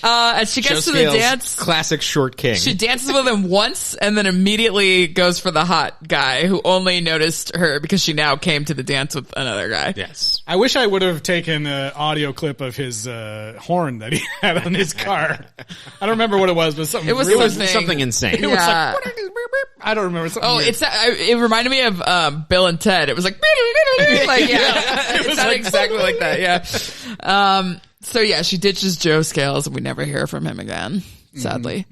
And she gets Joe to the Scales, dance. Classic short king. She dances with him once and then immediately goes for the hot guy who only noticed her because she now came to the dance with another guy. Yes. I wish I would have taken an audio clip of his horn that he had on his car. I don't remember what it was, but something. It was really, something insane. It was like, what are these? Beep, beep. I don't remember. Something weird. It reminded me of Bill and Ted. It was like, like yeah, it was sounded like, exactly like that. Yeah. So yeah, she ditches Joe Scales, and we never hear from him again. Sadly.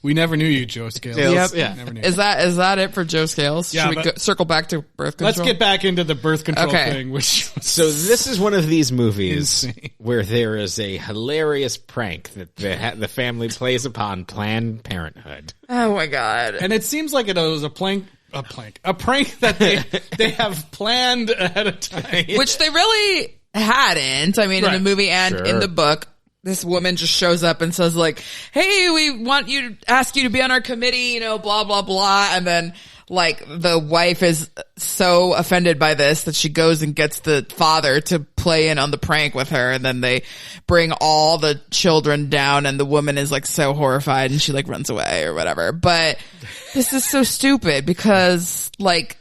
We never knew you, Joe Scales. Yep. Yeah. Never knew. Is that it for Joe Scales? Yeah, Should we circle back to birth control? Let's get back into the birth control Okay. thing, which was So this is one of these movies insane. where there is a hilarious prank that the family plays upon Planned Parenthood. Oh my god. And it seems like it was a prank that they have planned ahead of time. Which they really hadn't. I mean, in Right. the movie and Sure. in the book, this woman just shows up and says like, hey, we want you to ask you to be on our committee, blah, blah, blah. And then like the wife is so offended by this that she goes and gets the father to play in on the prank with her. And then they bring all the children down and the woman is like so horrified and she like runs away or whatever. But this is so stupid because like,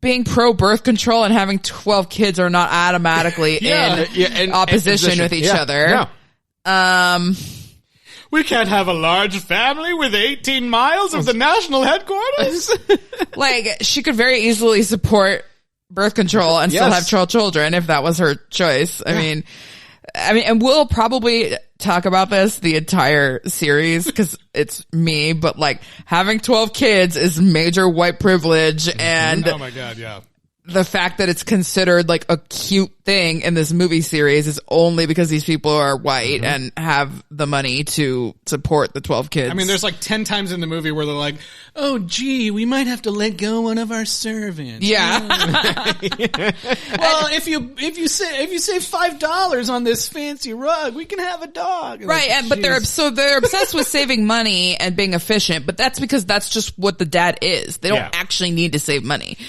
being pro birth control and having 12 kids are not automatically in opposition with each other. No. We can't have a large family with 18 miles of the national headquarters. Like, she could very easily support birth control and still Yes. have 12 children if that was her choice. I mean, and we'll probably talk about this the entire series because it's me, but like having 12 kids is major white privilege and Oh my God, yeah. the fact that it's considered like a cute thing in this movie series is only because these people are white and have the money to support the 12 kids. I mean, there's like 10 times in the movie where they're like, "Oh, gee, we might have to let go one of our servants." yeah. Well, if you save $5 on this fancy rug, we can have a dog. Right, but they're obsessed with saving money and being efficient, but that's because that's just what the dad is. They don't actually need to save money.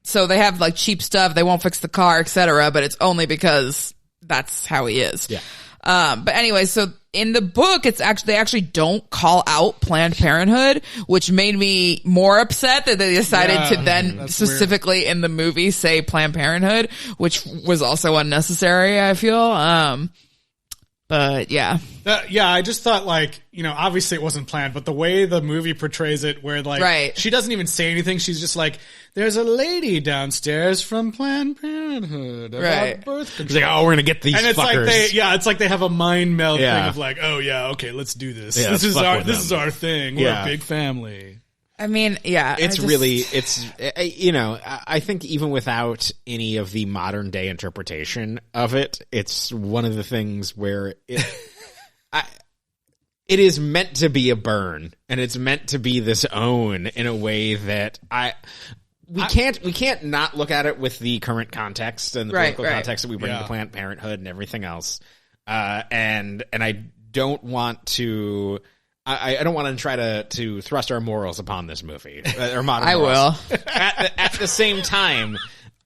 So they have like cheap stuff, they won't fix the car, etc., but it's only because that's how he is. Yeah. But anyway, so in the book, they actually don't call out Planned Parenthood, which made me more upset that they decided to then that's specifically in the movie say Planned Parenthood, which was also unnecessary, I feel. But yeah. I just thought like, obviously it wasn't planned, but the way the movie portrays it where like, Right. she doesn't even say anything. She's just like, there's a lady downstairs from Planned Parenthood about Right. birth It's control. like, oh, we're gonna get these And it's fuckers. like it's like they have a mind meld Yeah. thing of like, oh yeah, okay, let's do this. Yeah, this let's is fuck our with this them. is our thing. We're Yeah. a big family. I mean, yeah. I think even without any of the modern day interpretation of it, it's one of the things where it is meant to be a burn, and it's meant to be this own in a way that we can't not look at it with the current context and the political context that we bring to Planned Parenthood and everything else. And I don't want to. I don't want to try to thrust our morals upon this movie or modern. I morals. will. At the same time,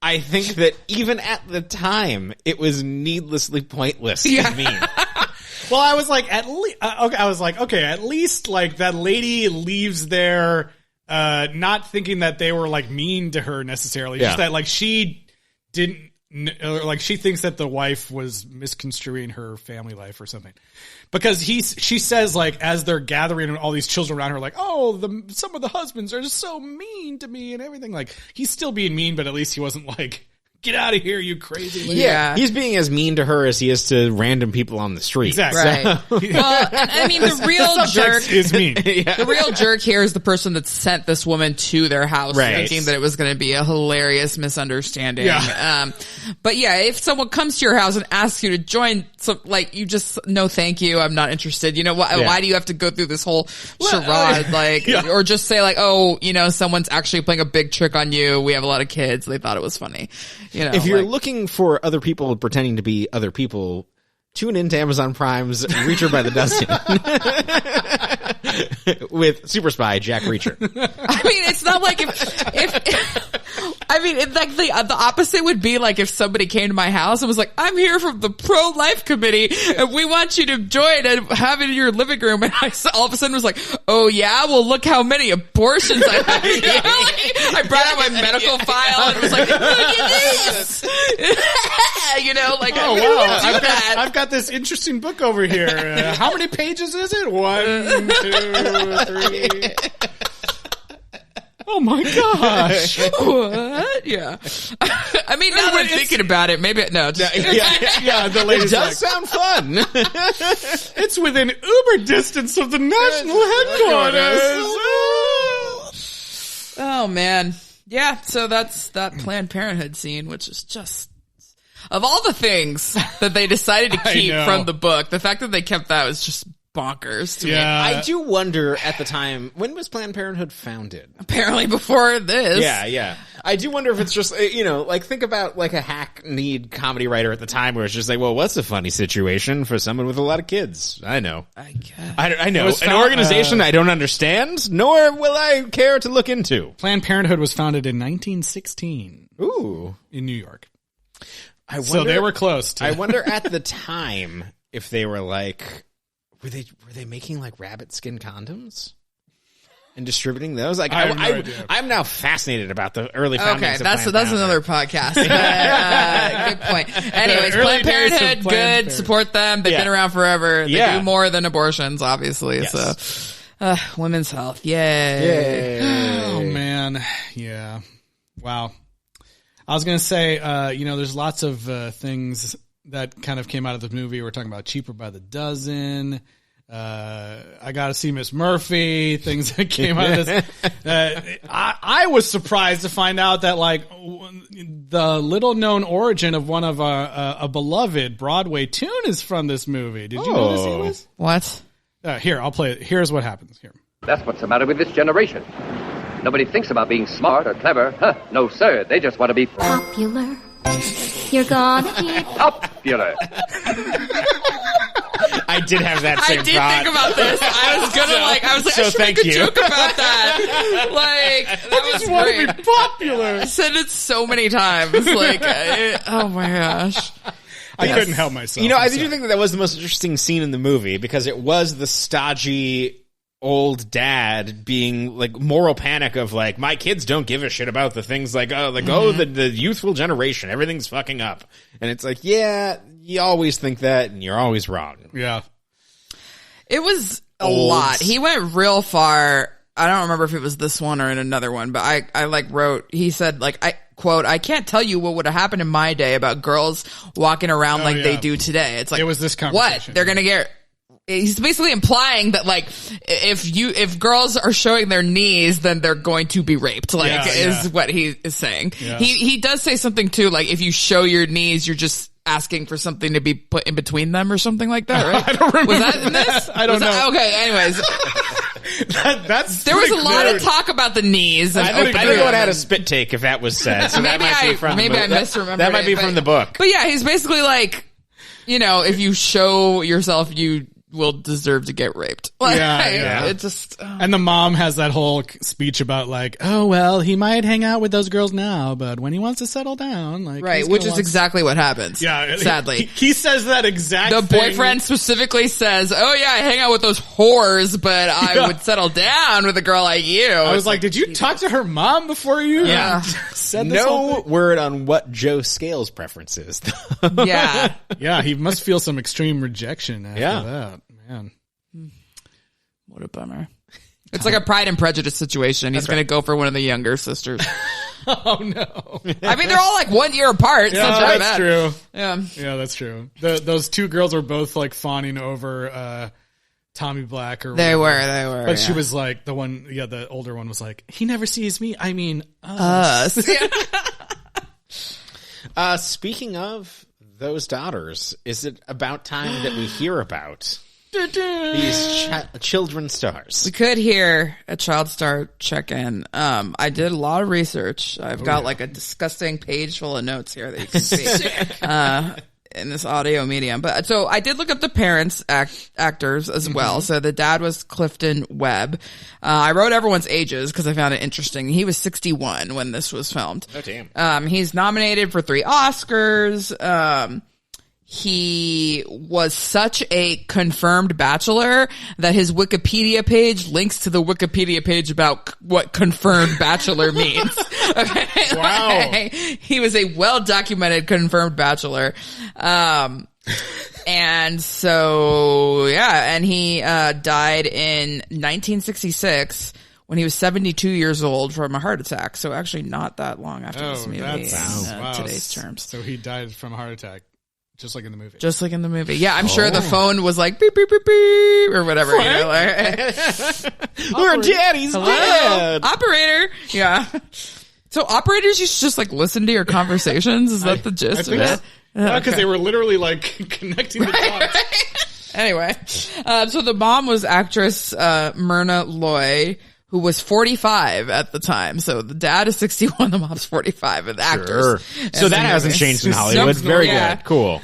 I think that even at the time, it was needlessly pointless to me. Well, I was like, at least like that lady leaves there, not thinking that they were like mean to her necessarily. Just that like she didn't, like she thinks that the wife was misconstruing her family life or something. Because she says like, as they're gathering all these children around her, like, oh, some of the husbands are just so mean to me and everything. Like he's still being mean, but at least he wasn't like Get out of here, you crazy lady. Yeah. He's being as mean to her as he is to random people on the street. Exactly. Right. Well, and I mean, the real jerk is mean. The real jerk here is the person that sent this woman to their house thinking that it was going to be a hilarious misunderstanding. Yeah. But yeah, if someone comes to your house and asks you to join, like, you just, no thank you, I'm not interested. You know, why do you have to go through this whole charade? Like, or just say like, oh, you know, someone's actually playing a big trick on you. We have a lot of kids. They thought it was funny. You know, if you're looking for other people pretending to be other people, tune into Amazon Prime's Reacher by the Dozen with super spy Jack Reacher. I mean, it's not like if I mean, it's like the opposite would be like if somebody came to my house and was like, I'm here from the pro-life committee and we want you to join and have it in your living room. And I all of a sudden was like, oh yeah, well look how many abortions I have. I brought out my medical file and was like, look at this. You know, like, oh wow, I've got this interesting book over here. How many pages is it? 1, 2, 3. Oh my gosh. What? Yeah. I mean, now that I'm thinking about it, maybe, no. Yeah, the lady's It does sound fun. It's within Uber distance of the national headquarters. Oh man. Yeah, so that's that Planned Parenthood scene, which is just, of all the things that they decided to keep from the book, the fact that they kept that was just bonkers to me. I do wonder at the time, when was Planned Parenthood founded? Apparently before this. Yeah. I do wonder if it's just, you know, like think about like a hackneyed comedy writer at the time where it's just like, well, what's a funny situation for someone with a lot of kids? I know. I guess. I know. An organization I don't understand, nor will I care to look into. Planned Parenthood was founded in 1916. Ooh. In New York. So they were close to. I wonder at the time if they were like, were they making like rabbit skin condoms and distributing those? Like, I'm now fascinated about the early foundings. Okay, that's another podcast. Good point. Anyways, Planned Parenthood, good. Support them. They've been around forever. They do more than abortions, obviously. Yes. So, women's health, yay! Oh man, yeah. Wow. I was gonna say, you know, there's lots of things that kind of came out of the movie. We're talking about Cheaper by the Dozen. I Gotta See Miss Murphy. Things that came out of this. I was surprised to find out that like the little known origin of one of a beloved Broadway tune is from this movie. Did you notice it was? What? Here, I'll play it. Here's what happens here. That's what's the matter with this generation. Nobody thinks about being smart or clever. Huh, no, sir. They just want to be popular. You're gonna be popular. I did have that same thought. I did think about this. I was like, I should make a joke about that. Like, that was great. To be popular. I said it so many times. Like, oh my gosh. I couldn't help myself. You know, I do think that was the most interesting scene in the movie because it was the stodgy old dad being like moral panic of like, my kids don't give a shit about the things like, the youthful generation, everything's fucking up. And it's like, yeah, you always think that and you're always wrong. Yeah. It was a lot. He went real far. I don't remember if it was this one or in another one, but I like wrote, he said like, quote, I can't tell you what would have happened in my day about girls walking around they do today. It's like, it was this conversation. What? They're going to get, he's basically implying that like, if girls are showing their knees, then they're going to be raped, is what he is saying. Yeah. He does say something too, like if you show your knees, you're just asking for something to be put in between them or something like that, right? I don't remember. Was that in this? I don't know. Okay, anyways. There was a lot of talk about the knees. And I think it had a spit take if that was said. So maybe that might be from the book. I misremembered. That might be from the book. But yeah, he's basically like, you know, if you show yourself, you will deserve to get raped. Yeah. It just, and the mom has that whole speech about like, oh well, he might hang out with those girls now, but when he wants to settle down, like, right, which is exactly what happens. Yeah, sadly, he says that exact. The boyfriend specifically says, "Oh yeah, I hang out with those whores, but I would settle down with a girl like you." I was like, did you talk to her mom before you? Said this no word on what Joe Scales' preference is. Yeah, he must feel some extreme rejection after that. Man, what a bummer. It's like a Pride and Prejudice situation. He's going to go for one of the younger sisters. Oh no. I mean, they're all like 1 year apart. Yeah, so that's true. Yeah. Yeah, that's true. Those two girls were both like fawning over Tommy Black or They whatever. were. But she was like the older one was like, he never sees me. I mean, Us. Speaking of those daughters, is it about time that we hear about these children stars? We could hear a child star check-in. I did a lot of research. I've got like a disgusting page full of notes here that you can see in this audio medium. But so I did look up the parents actors as well. So the dad was Clifton Webb. I wrote everyone's ages because I found it interesting. He was 61 when this was filmed. Oh damn. He's nominated for 3 Oscars. He was such a confirmed bachelor that his Wikipedia page links to the Wikipedia page about what confirmed bachelor means. Okay. Wow. Like, he was a well-documented confirmed bachelor. And so, yeah, and he died in 1966 when he was 72 years old from a heart attack. So actually not that long after this movie in today's terms. So he died from a heart attack. Just like in the movie. Just like in the movie. Yeah, I'm sure the phone was like beep, beep, beep, beep, or whatever. You know, like, Our daddy's dead. Operator. Yeah. So operators used to just like listen to your conversations? Is that the gist of it? Yeah, because they were literally like connecting the dots. Anyway. So the mom was actress Myrna Loy, who was 45 at the time. So the dad is 61, the mom's 45, and the actors. So that hasn't changed in Hollywood. Very good. Cool.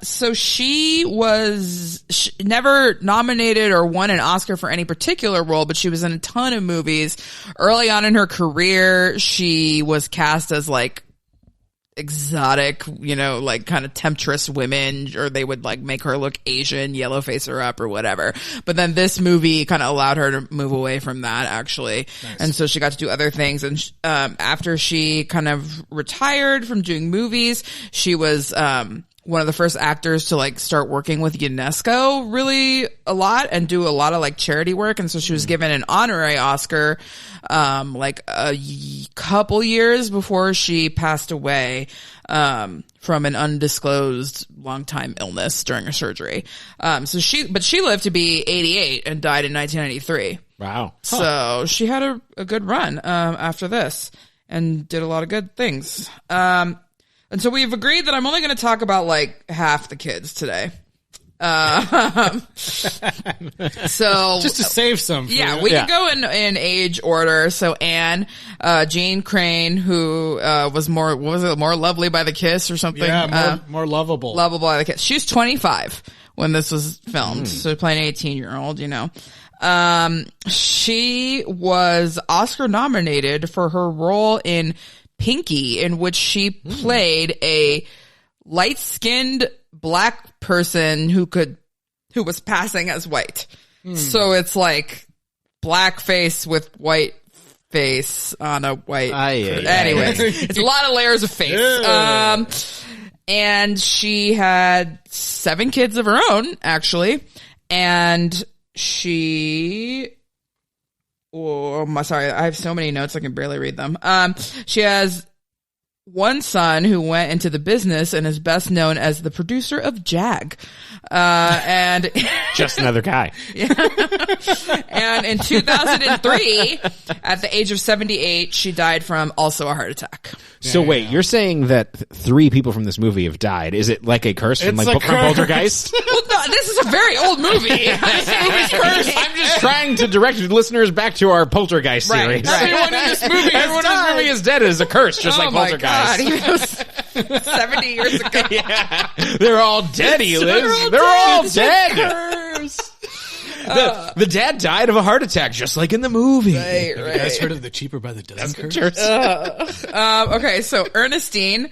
So she was never nominated or won an Oscar for any particular role, but she was in a ton of movies. Early on in her career, she was cast as like exotic, you know, like kind of temptress women, or they would like make her look Asian, yellow face her up or whatever. But then this movie kind of allowed her to move away from that, actually. Nice. And so she got to do other things. And after she kind of retired from doing movies, she was one of the first actors to like start working with UNESCO really a lot and do a lot of like charity work. And so she was given an honorary Oscar like a couple years before she passed away from an undisclosed long-time illness during her surgery. So she lived to be 88 and died in 1993. Wow. So she had a good run after this and did a lot of good things. And so we've agreed that I'm only going to talk about like half the kids today. So just to save some. Yeah, we can go in age order. So Anne, Jeanne Crain, who was more lovely by the kiss or something? Yeah, more lovable. Lovable by the kiss. She was 25 when this was filmed. So playing an 18-year-old, you know. She was Oscar nominated for her role in Pinky, in which she played a light-skinned black person who was passing as white. So it's like black face with white face on a white. Anyway, it's a lot of layers of face. And she had 7 kids of her own, actually, and she. Oh, sorry, I have so many notes I can barely read them. She has one son who went into the business and is best known as the producer of Jag. And just another guy. And in 2003, at the age of 78, she died from also a heart attack. So wait, you're saying that 3 people from this movie have died? Is it like a curse from from Poltergeist? Well, no, this is a very old movie. This movie's cursed. I'm just trying to direct listeners back to our Poltergeist series. Everyone in this movie, is dead as a curse, just like Poltergeist. God, he was 70 years ago. Yeah. They're all dead, Eliz. They're all dead. The dad died of a heart attack, just like in the movie. Right. Have you guys heard of the cheaper by the dozen curse? Okay, so Ernestine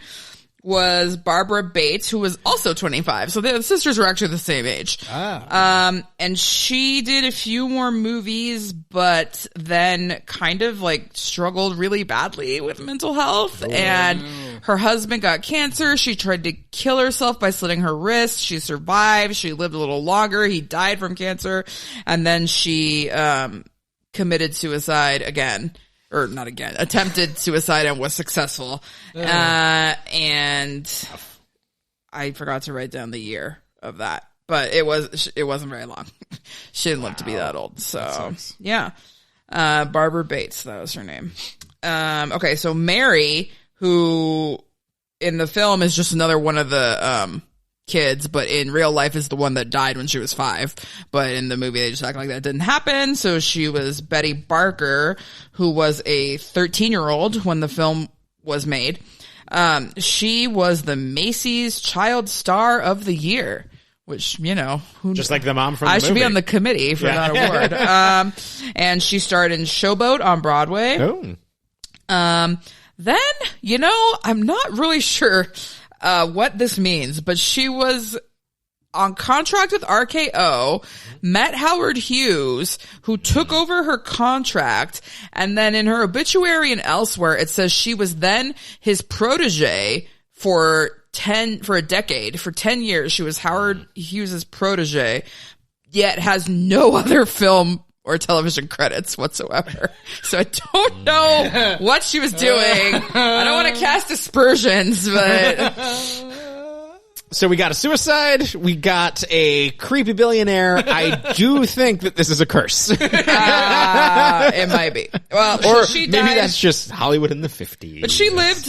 was Barbara Bates, who was also 25. So the sisters were actually the same age. And she did a few more movies, but then kind of like struggled really badly with mental health. And her husband got cancer. She tried to kill herself by slitting her wrist. She survived. She lived a little longer. He died from cancer. And then she committed suicide again. or not again, attempted suicide and was successful. And I forgot to write down the year of that, but it wasn't very long. She didn't live to be that old. So yeah. Barbara Bates, that was her name. Okay. So Mary, who in the film is just another one of the, kids, but in real life is the one that died when she was 5. But in the movie, they just act like that didn't happen. So she was Betty Barker, who was a 13-year-old when the film was made. She was the Macy's Child Star of the Year, which, you know, just like the mom from the I movie. should be on the committee for that award. And she starred in Showboat on Broadway. Oh. Then, you know, I'm not really sure what this means, but she was on contract with RKO, met Howard Hughes, who took over her contract, and then in her obituary and elsewhere, it says she was then his protege for a decade. For 10 years, she was Howard Hughes' protege, yet has no other film or television credits whatsoever. So I don't know what she was doing. I don't want to cast aspersions, but... So we got a suicide. We got a creepy billionaire. I do think that this is a curse. It might be. Well, or she maybe died, that's just Hollywood in the 50s. But she lived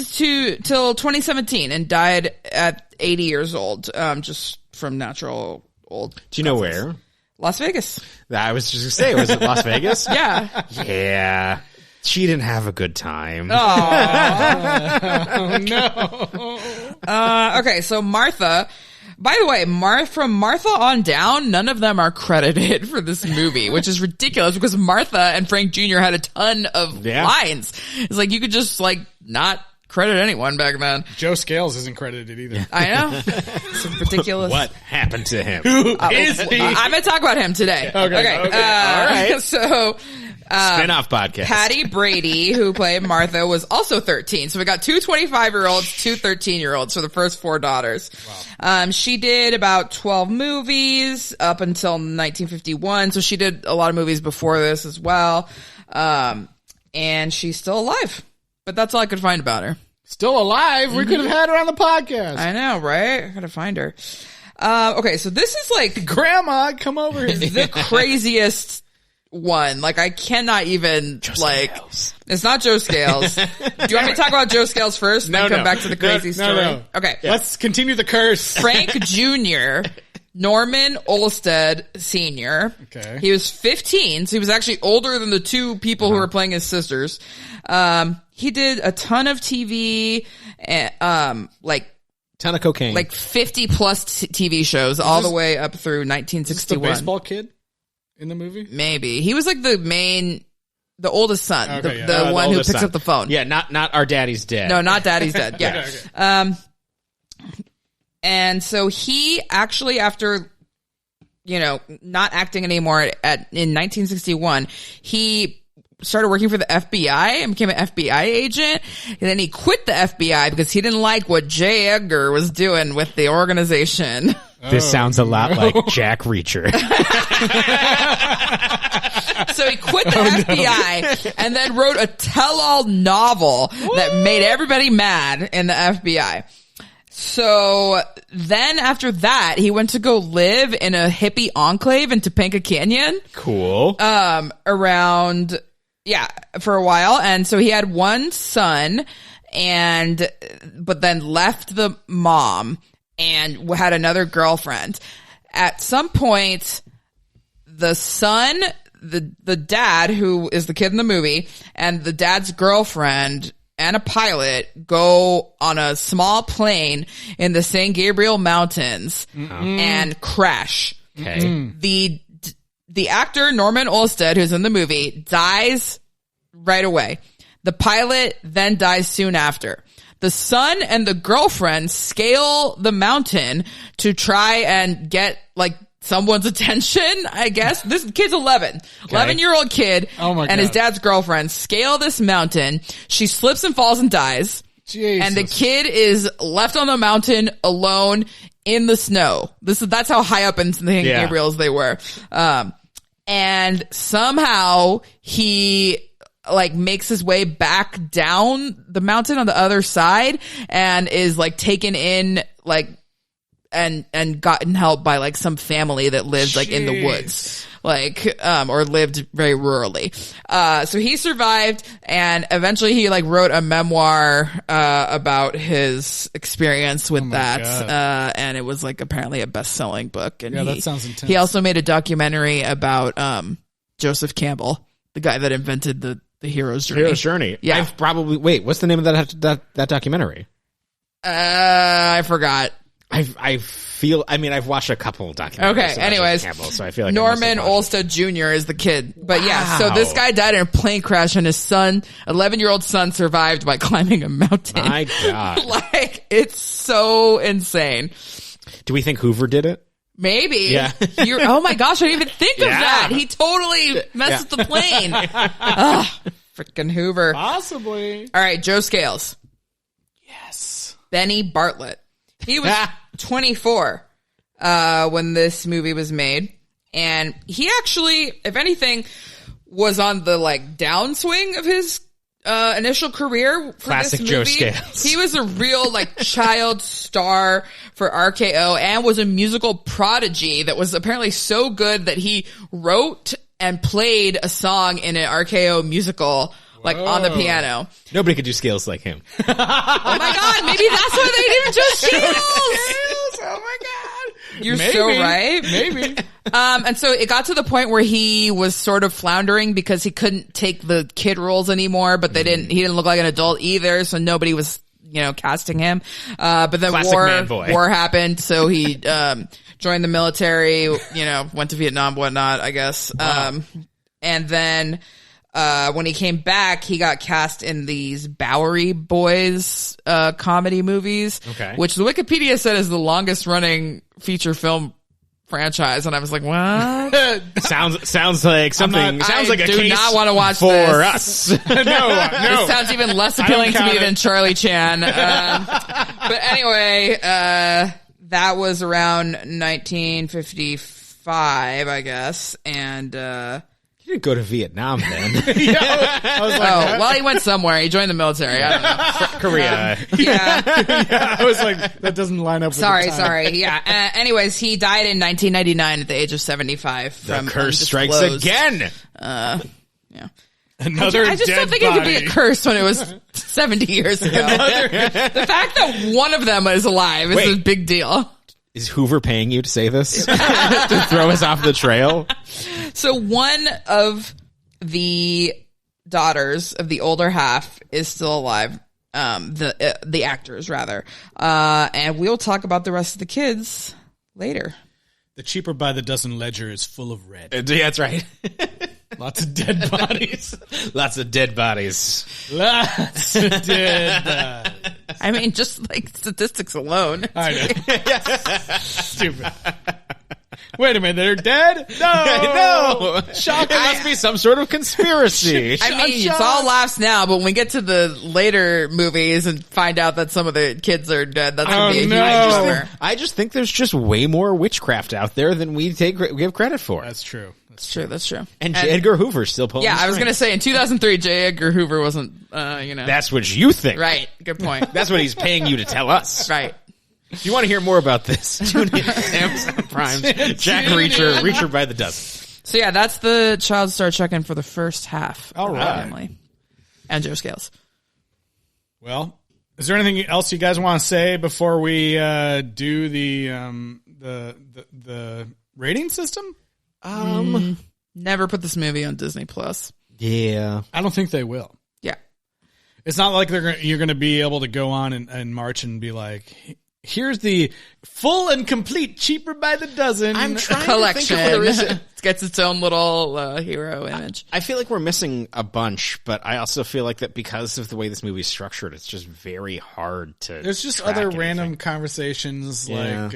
till 2017 and died at 80 years old, just from natural old. Do you know where? Las Vegas. I was just going to say, was it Las Vegas? Yeah. Yeah. She didn't have a good time. Oh, no. Okay, so Martha. By the way, from Martha on down, none of them are credited for this movie, which is ridiculous because Martha and Frank Jr. had a ton of lines. It's like you could just not credit anyone back then. Joe Scales isn't credited either. I know. It's ridiculous. What happened to him? Who is he? I'm going to talk about him today. Okay. All right. So... Spin-off podcast. Patty Brady, who played Martha, was also 13. So we got 2 25-year-olds, 2 13-year-olds for the first 4 daughters. Wow. She did about 12 movies up until 1951. So she did a lot of movies before this as well. And she's still alive. But that's all I could find about her. Still alive? We could have had her on the podcast. I know, right? I gotta find her. Okay, so this is like... Grandma, come over here. The craziest... one. I cannot even, Scales. It's not Joe Scales. Do you want me to talk about Joe Scales first and then come back to the crazy story? No. Okay. Let's continue the curse. Frank Jr., Norman Olstead Sr. Okay. He was 15, so he was actually older than the 2 people who were playing his sisters. He did a ton of TV, ton of cocaine. 50 plus TV shows all the way up through 1961. Is this the baseball kid in the movie? Maybe. He was the oldest son, okay, the one who picks son. up the phone. Yeah, not our daddy's dead. No, not daddy's dead. Yeah. Okay. And so he actually, after, not acting anymore in 1961, he started working for the FBI and became an FBI agent. And then he quit the FBI because he didn't like what J. Edgar was doing with the organization. This sounds a lot like Jack Reacher. So he quit the FBI and then wrote a tell-all novel that made everybody mad in the FBI. So then after that, he went to go live in a hippie enclave in Topanga Canyon. Cool. For a while. And so he had one son but then left the mom and had another girlfriend. At some point, the son, the dad, who is the kid in the movie, and the dad's girlfriend and a pilot go on a small plane in the San Gabriel Mountains and crash. Okay. The actor, Norman Olstead, who's in the movie, dies right away. The pilot then dies soon after. The son and the girlfriend scale the mountain to try and get someone's attention, I guess. This kid's 11. 11-year-old kid and his dad's girlfriend scale this mountain. She slips and falls and dies. Jesus. And the kid is left on the mountain alone in the snow. That's how high up in San Gabriel's they were. And somehow he like makes his way back down the mountain on the other side and is like taken in like and gotten help by like some family that lived like in the woods, like or lived very rurally. So he survived, and eventually he like wrote a memoir about his experience with that. And it was like apparently a best-selling book. And that sounds intense. He also made a documentary about Joseph Campbell, the guy that invented the hero's journey. Hero's Journey. Yeah. I've probably what's the name of that documentary? I forgot. I've watched a couple documentaries. Okay, anyways, Campbell, so I feel like Norman Olstad Jr. is the kid. But yeah, so this guy died in a plane crash and his son, 11-year-old son, survived by climbing a mountain. My God. Like, it's so insane. Do we think Hoover did it? Maybe. Yeah. Oh my gosh, I didn't even think of that. He totally messed with the plane. Freaking Hoover. Possibly. All right, Joe Scales. Yes. Benny Bartlett. He was 24 when this movie was made, and he actually, if anything, was on the like downswing of his initial career for Classic this Joe movie. Scales. He was a real like child star for RKO and was a musical prodigy that was apparently so good that he wrote and played a song in an RKO musical. Like on the piano. Nobody could do Scales like him. Oh my God, maybe that's why they didn't do Scales. Oh my God. You're so right. Maybe. And so it got to the point where he was sort of floundering because he couldn't take the kid roles anymore, but he didn't look like an adult either, so nobody was, casting him. But then war happened, so he joined the military, went to Vietnam, whatnot, I guess. Wow. And then when he came back, he got cast in these Bowery Boys comedy movies, which the Wikipedia said is the longest running feature film franchise, and I was like, what? sounds like something. Sounds like a do case not want to watch for this. us. No. This sounds even less appealing to me than Charlie Chan. But anyway, that was around 1955, I guess, and You didn't go to Vietnam then. I was like, well, he went somewhere. He joined the military. I don't know. Korea. Yeah. I was like, that doesn't line up with the time. Sorry. Yeah. Anyways, he died in 1999 at the age of 75 from The curse strikes undisclosed. again. Yeah. Another I just dead don't think body. it could be a curse when it was 70 years ago. The fact that one of them is alive is a big deal. Is Hoover paying you to say this? To throw us off the trail? So one of the daughters of the older half is still alive. The actors rather. And we'll talk about the rest of the kids later. The cheaper by the dozen ledger is full of red. Yeah, that's right. Lots of dead bodies. Lots of dead bodies. Lots of dead bodies. I mean, just like statistics alone. I know. Stupid. Wait a minute, they're dead? No! Shocking. It must be some sort of conspiracy. I mean, it's all laughs now, but when we get to the later movies and find out that some of the kids are dead, that's going to be a huge bummer. I just think there's just way more witchcraft out there than we give credit for. That's true. That's true. And J. Edgar Hoover's still pulling the I was going to say, in 2003, J. Edgar Hoover wasn't, That's what you think. Right. Good point. That's what he's paying you to tell us. Right. If you want to hear more about this, tune in to Amazon Prime's Jack Reacher by the dozen. So yeah, that's the child star check-in for the first half. All right. Family. And Joe Scales. Well, is there anything else you guys want to say before we do the rating system? Never put this movie on Disney Plus. Yeah. I don't think they will. Yeah. It's not like you're going to be able to go on in March and be like, here's the full and complete cheaper by the dozen collection. It gets its own little hero image. I feel like we're missing a bunch, but I also feel like that because of the way this movie is structured, it's just very hard to. There's just track other anything. random conversations like,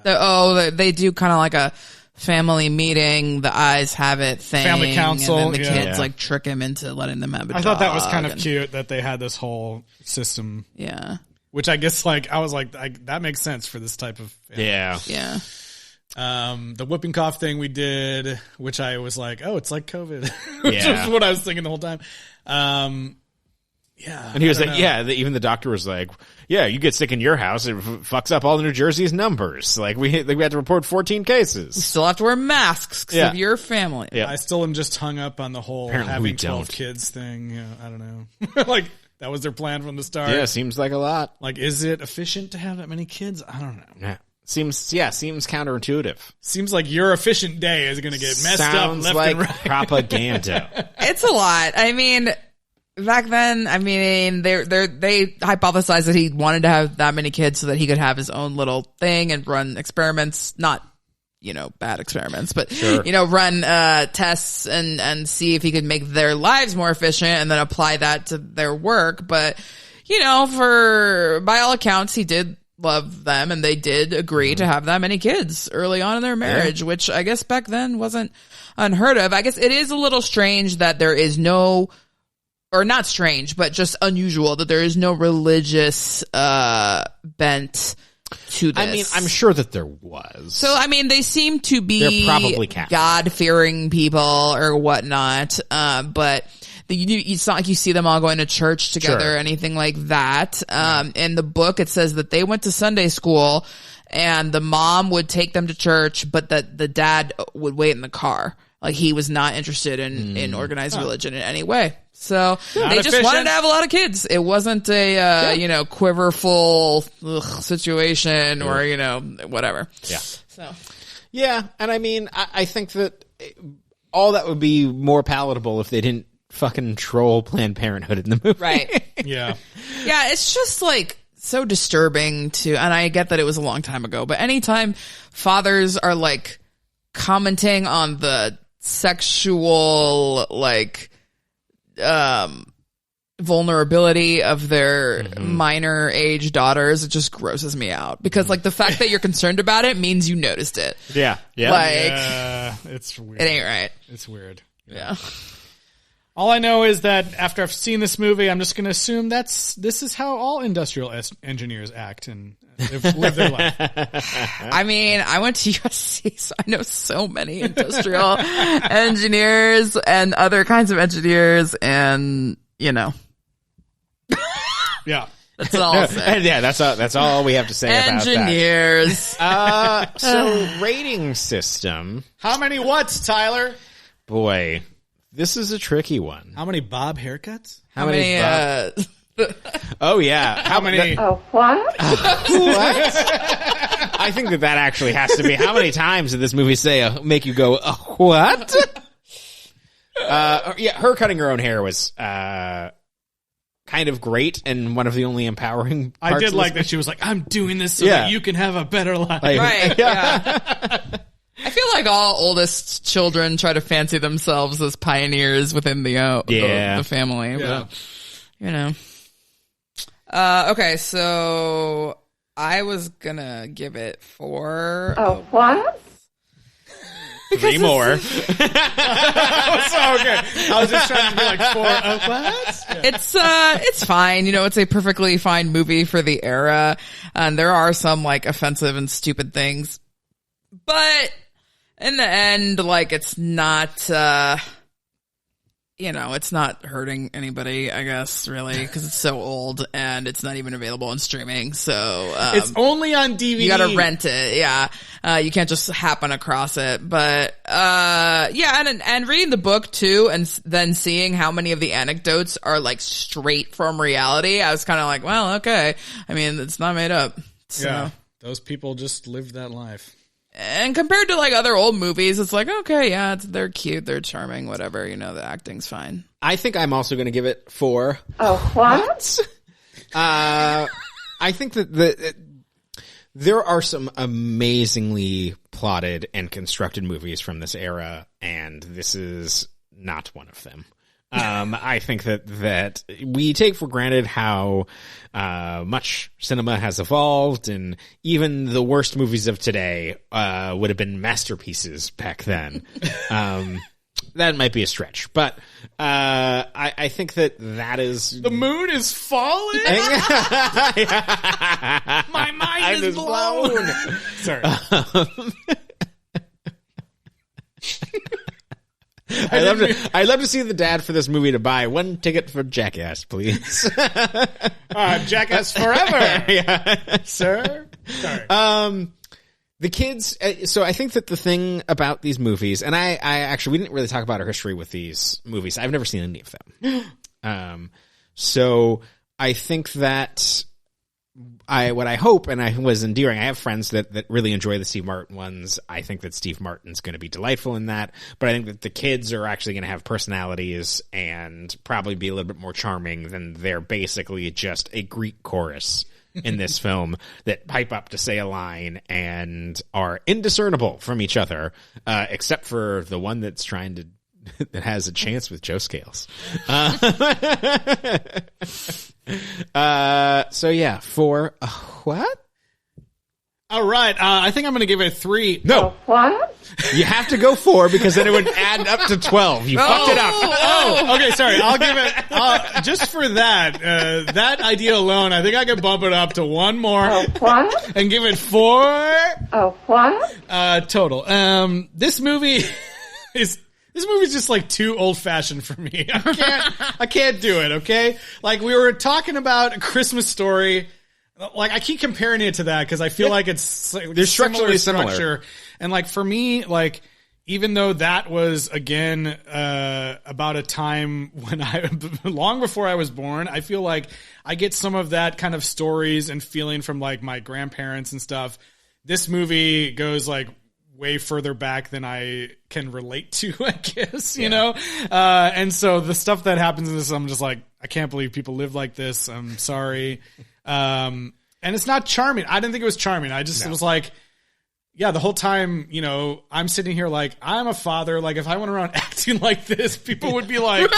They do kind of like a family meeting, the eyes have it thing. Family council. And then the kids like trick him into letting them have a dog. I thought that was kind of cute that they had this whole system. Yeah. Which I guess I was like, that makes sense for this type of family. Yeah. Yeah. The whooping cough thing we did, which I was like, oh, it's like COVID, which Yeah. was what I was thinking the whole time. Yeah. And he was like, even the doctor was like, yeah, you get sick in your house, it fucks up all the New Jersey's numbers. Like, we had to report 14 cases. Still have to wear masks because of your family. Yeah. I still am just hung up on the whole Apparently we having 12 don't. kids thing. Yeah, I don't know. Like, that was their plan from the start. Yeah, seems like a lot. Like, is it efficient to have that many kids? I don't know. Yeah. Seems counterintuitive. Seems like your efficient day is going to get messed Sounds up left like and right. propaganda. It's a lot. I mean, back then, I mean, they hypothesized that he wanted to have that many kids so that he could have his own little thing and run experiments, not, bad experiments, but, run tests and see if he could make their lives more efficient and then apply that to their work. But, by all accounts, he did love them and they did agree to have that many kids early on in their marriage, which I guess back then wasn't unheard of. I guess it is a little strange that there is no, or not strange, but just unusual that there is no religious bent to this. I mean, I'm sure that there was. So, I mean, they seem to be They're probably Catholic. God-fearing people or whatnot, but it's not like you see them all going to church together or anything like that. In the book, it says that they went to Sunday school and the mom would take them to church, but that the dad would wait in the car. Like, he was not interested in organized religion in any way. So they just wanted to have a lot of kids. It wasn't a, quiverful situation or, whatever. Yeah. So. Yeah. And I mean, I think that all that would be more palatable if they didn't fucking troll Planned Parenthood in the movie. Right. Yeah. Yeah, it's just like so disturbing and I get that it was a long time ago, but anytime fathers are like commenting on the sexual vulnerability of their minor age daughters, it just grosses me out because like the fact that you're concerned about it means you noticed it. Yeah. Yeah. Yeah, it's weird. It ain't right. It's weird. Yeah. All I know is that after I've seen this movie, I'm just going to assume this is how all industrial engineers act and live their life. I mean, I went to USC, so I know so many industrial engineers and other kinds of engineers, and Yeah. that's all I'll say. Yeah, that's all we have to say about that. Engineers. So rating system. How many what's, Tyler? Boy, this is a tricky one. How many Bob haircuts? How many oh yeah. How many? Oh, what? What? I think that actually has to be. How many times did this movie say make you go what? Yeah, her cutting her own hair was kind of great and one of the only empowering parts. I did of like this that she was like, I'm doing this so that you can have a better life. Like, Right. Yeah. I feel like all oldest children try to fancy themselves as pioneers within the family. Yeah. But, okay, so I was gonna give it 4. Oh, what? 3 more. So okay. I was just trying to be like 4 of what? Yeah. It's fine. It's a perfectly fine movie for the era. And there are some like offensive and stupid things, but in the end, like it's not, it's not hurting anybody, I guess, really, because it's so old and it's not even available on streaming. So, It's only on DVD. you gotta rent it. Yeah. You can't just happen across it. But, and reading the book too, and then seeing how many of the anecdotes are like straight from reality, I was kind of like, well, okay. I mean, it's not made up. So. Yeah. Those people just lived that life. And compared to like other old movies, it's like, okay, yeah, they're cute, they're charming, whatever, the acting's fine. I think I'm also going to give it 4. Oh, what? I think that there are some amazingly plotted and constructed movies from this era, and this is not one of them. I think that we take for granted how much cinema has evolved, and even the worst movies of today would have been masterpieces back then. That might be a stretch, but I think that is The moon is falling. My mind is blown. Sorry. I'd love to see the dad for this movie to buy one ticket for Jackass, please. Jackass forever. Yeah. Sir. Sorry. The kids, so I think that the thing about these movies, and I actually, we didn't really talk about our history with these movies. I've never seen any of them. So I think that what I hope, and I was endearing, I have friends that really enjoy the Steve Martin ones. I think that Steve Martin's going to be delightful in that, but I think that the kids are actually going to have personalities and probably be a little bit more charming than they're basically just a Greek chorus in this film that pipe up to say a line and are indiscernible from each other, except for the one that's trying to, that has a chance with Joe Scales. So yeah, for what? All right. I think I'm going to give it a 3. No. What? You have to go 4 because then it would add up to 12. You fucked it up. Oh, okay. Sorry. I'll give it, just for that, that idea alone, I think I could bump it up to 1 more. What? And give it 4. What? Total. This movie is just like too old fashioned for me. I can't do it. Okay. Like we were talking about A Christmas Story. Like I keep comparing it to that because I feel like it's they're structurally similar. And like for me, like even though that was again about a time when long before I was born, I feel like I get some of that kind of stories and feeling from like my grandparents and stuff. This movie goes like way further back than I can relate to, I guess, you know? And so the stuff that happens in this, I'm just like, I can't believe people live like this. I'm sorry. And it's not charming. I didn't think it was charming. I just was like, yeah, the whole time, you know, I'm sitting here like, I'm a father. Like, if I went around acting like this, people would be like,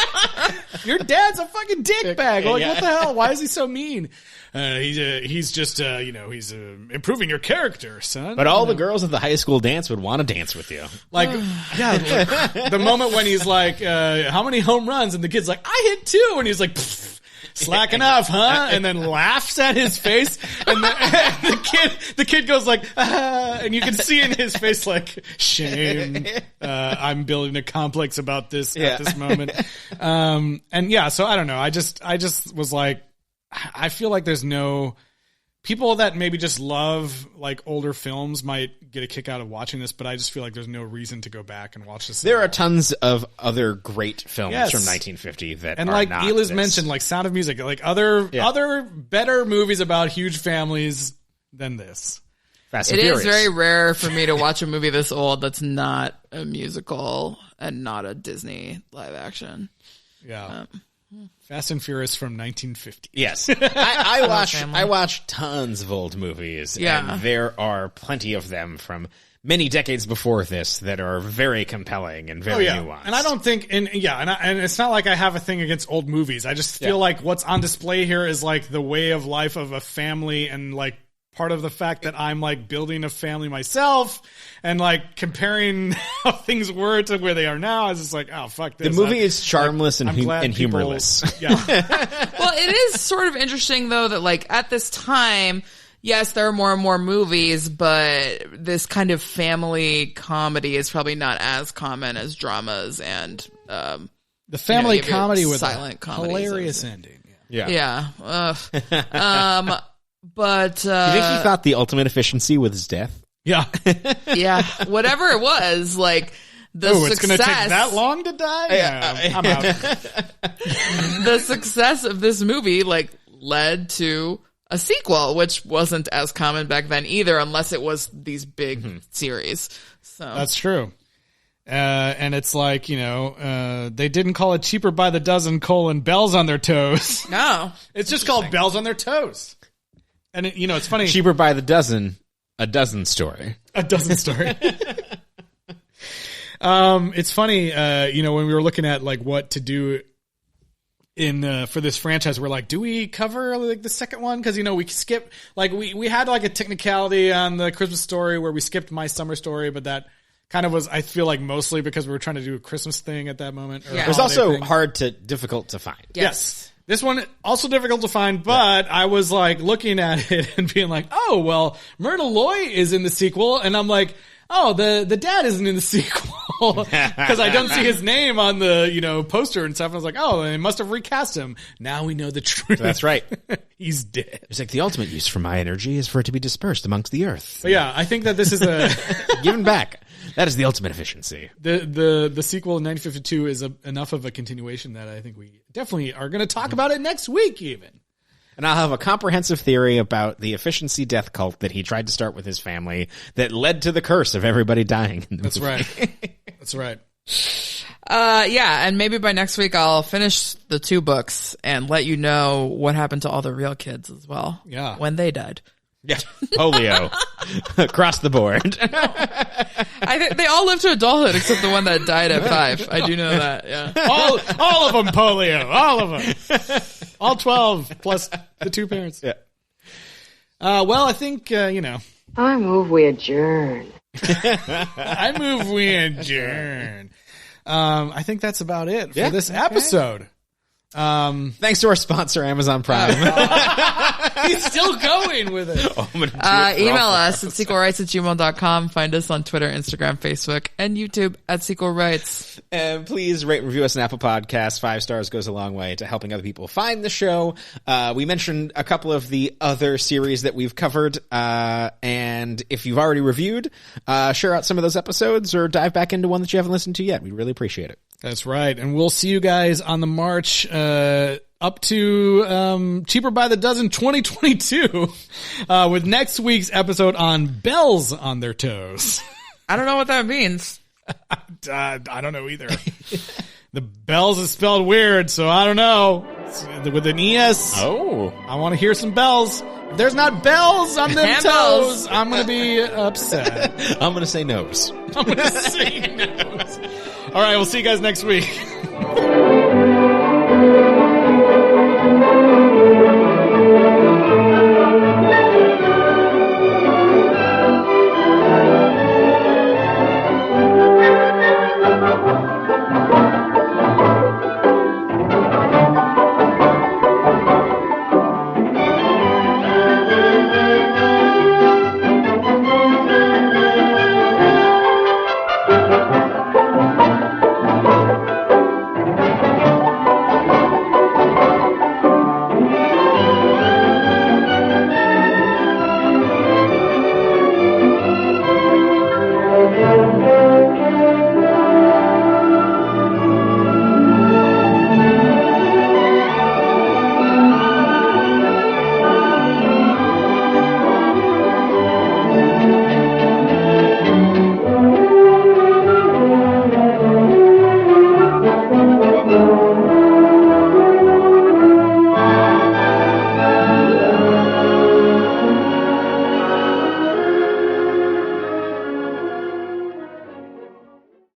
your dad's a fucking dickbag. Like, what the hell? Why is he so mean? He's just, you know, he's improving your character, son. But all the girls at the high school dance would want to dance with you. Like, yeah, the moment when he's like, how many home runs? And the kid's like, I hit 2. And he's like, slacking off, huh? And then laughs at his face. And the kid goes like, and you can see in his face like, shame. I'm building a complex about this at this moment. And yeah, so I don't know. I just was like, I feel like there's no people that maybe just love like older films might get a kick out of watching this, but I just feel like there's no reason to go back and watch this. There are tons of other great films from 1950 that and are like not Eli's this. mentioned, like Sound of Music, like other better movies about huge families than this. Fast and It Furious. is very rare for me to watch a movie this old that's not a musical and not a Disney live action. Yeah. Fast and Furious from 1950. Yes. I watch tons of old movies. Yeah. And there are plenty of them from many decades before this that are very compelling and very nuanced. And I don't think, and it's not like I have a thing against old movies. I just feel like what's on display here is like the way of life of a family and like part of the fact that I'm like building a family myself and like comparing how things were to where they are now. I was just like, oh, fuck this. The movie is charmless and people- humorless. Yeah. Well, it is sort of interesting though that like at this time, yes, there are more and more movies, but this kind of family comedy is probably not as common as dramas and The family comedy with silent a hilarious ending. Yeah. But Do you think he thought the ultimate efficiency was his death? Yeah. yeah, whatever it was, like the Oh, success. it's going to take that long to die? Yeah, I'm out. The success of this movie like led to a sequel, which wasn't as common back then either, unless it was these big series. So That's true. And it's like, you know, they didn't call it Cheaper by the Dozen, Bells on Their Toes. no, It's just called Bells on Their Toes. And, you know, it's funny. Cheaper by the dozen, a dozen story. A dozen story. It's funny, you know, when we were looking at like what to do in for this franchise, we're like, do we cover like the second one? Because, you know, we skip like we had like a technicality on the Christmas Story where we skipped My Summer Story, but that kind of was, I feel like, mostly because we were trying to do a Christmas thing at that moment. Yeah. It was also difficult to find. Yes. This one also difficult to find, but I was like looking at it and being like, oh, well, Myrna Loy is in the sequel. And I'm like, oh, the dad isn't in the sequel because I don't see his name on the, poster and stuff. And I was like, oh, they must have recast him. Now we know the truth. That's right. He's dead. It's like the ultimate use for my energy is for it to be dispersed amongst the earth. But yeah, I think that this is given back. That is the ultimate efficiency. The sequel in 1952 is enough of a continuation that I think we definitely are going to talk about it next week even. And I'll have a comprehensive theory about the efficiency death cult that he tried to start with his family that led to the curse of everybody dying. In the That's movie. right. That's right. Yeah, and maybe by next week I'll finish the 2 books and let you know what happened to all the real kids as well. Yeah. When they died. Yeah. Polio. Across the board. I think they all lived to adulthood except the one that died at 5. I do know that, yeah. All of them polio. All of them. All 12 plus the 2 parents. Yeah. Well, I think, I move we adjourn. I move we adjourn. I think that's about it for this episode. Thanks to our sponsor, Amazon Prime. He's still going with it. Oh, I'm gonna do it Email us at sequelrights@gmail.com. Find us on Twitter, Instagram, Facebook, and YouTube at Sequel Rights. And please rate and review us on Apple Podcasts. 5 stars goes a long way to helping other people find the show. We mentioned a couple of the other series that we've covered. And if you've already reviewed, share out some of those episodes or dive back into one that you haven't listened to yet. We'd really appreciate it. That's right. And we'll see you guys on the march up to Cheaper by the Dozen 2022 with next week's episode on bells on their toes. I don't know what that means. I don't know either. The bells is spelled weird, so I don't know. It's with an ES. Oh. I want to hear some bells. If there's not bells on them toes, I'm going to be upset. I'm going to say nose. I'm going to say nose. All right, we'll see you guys next week.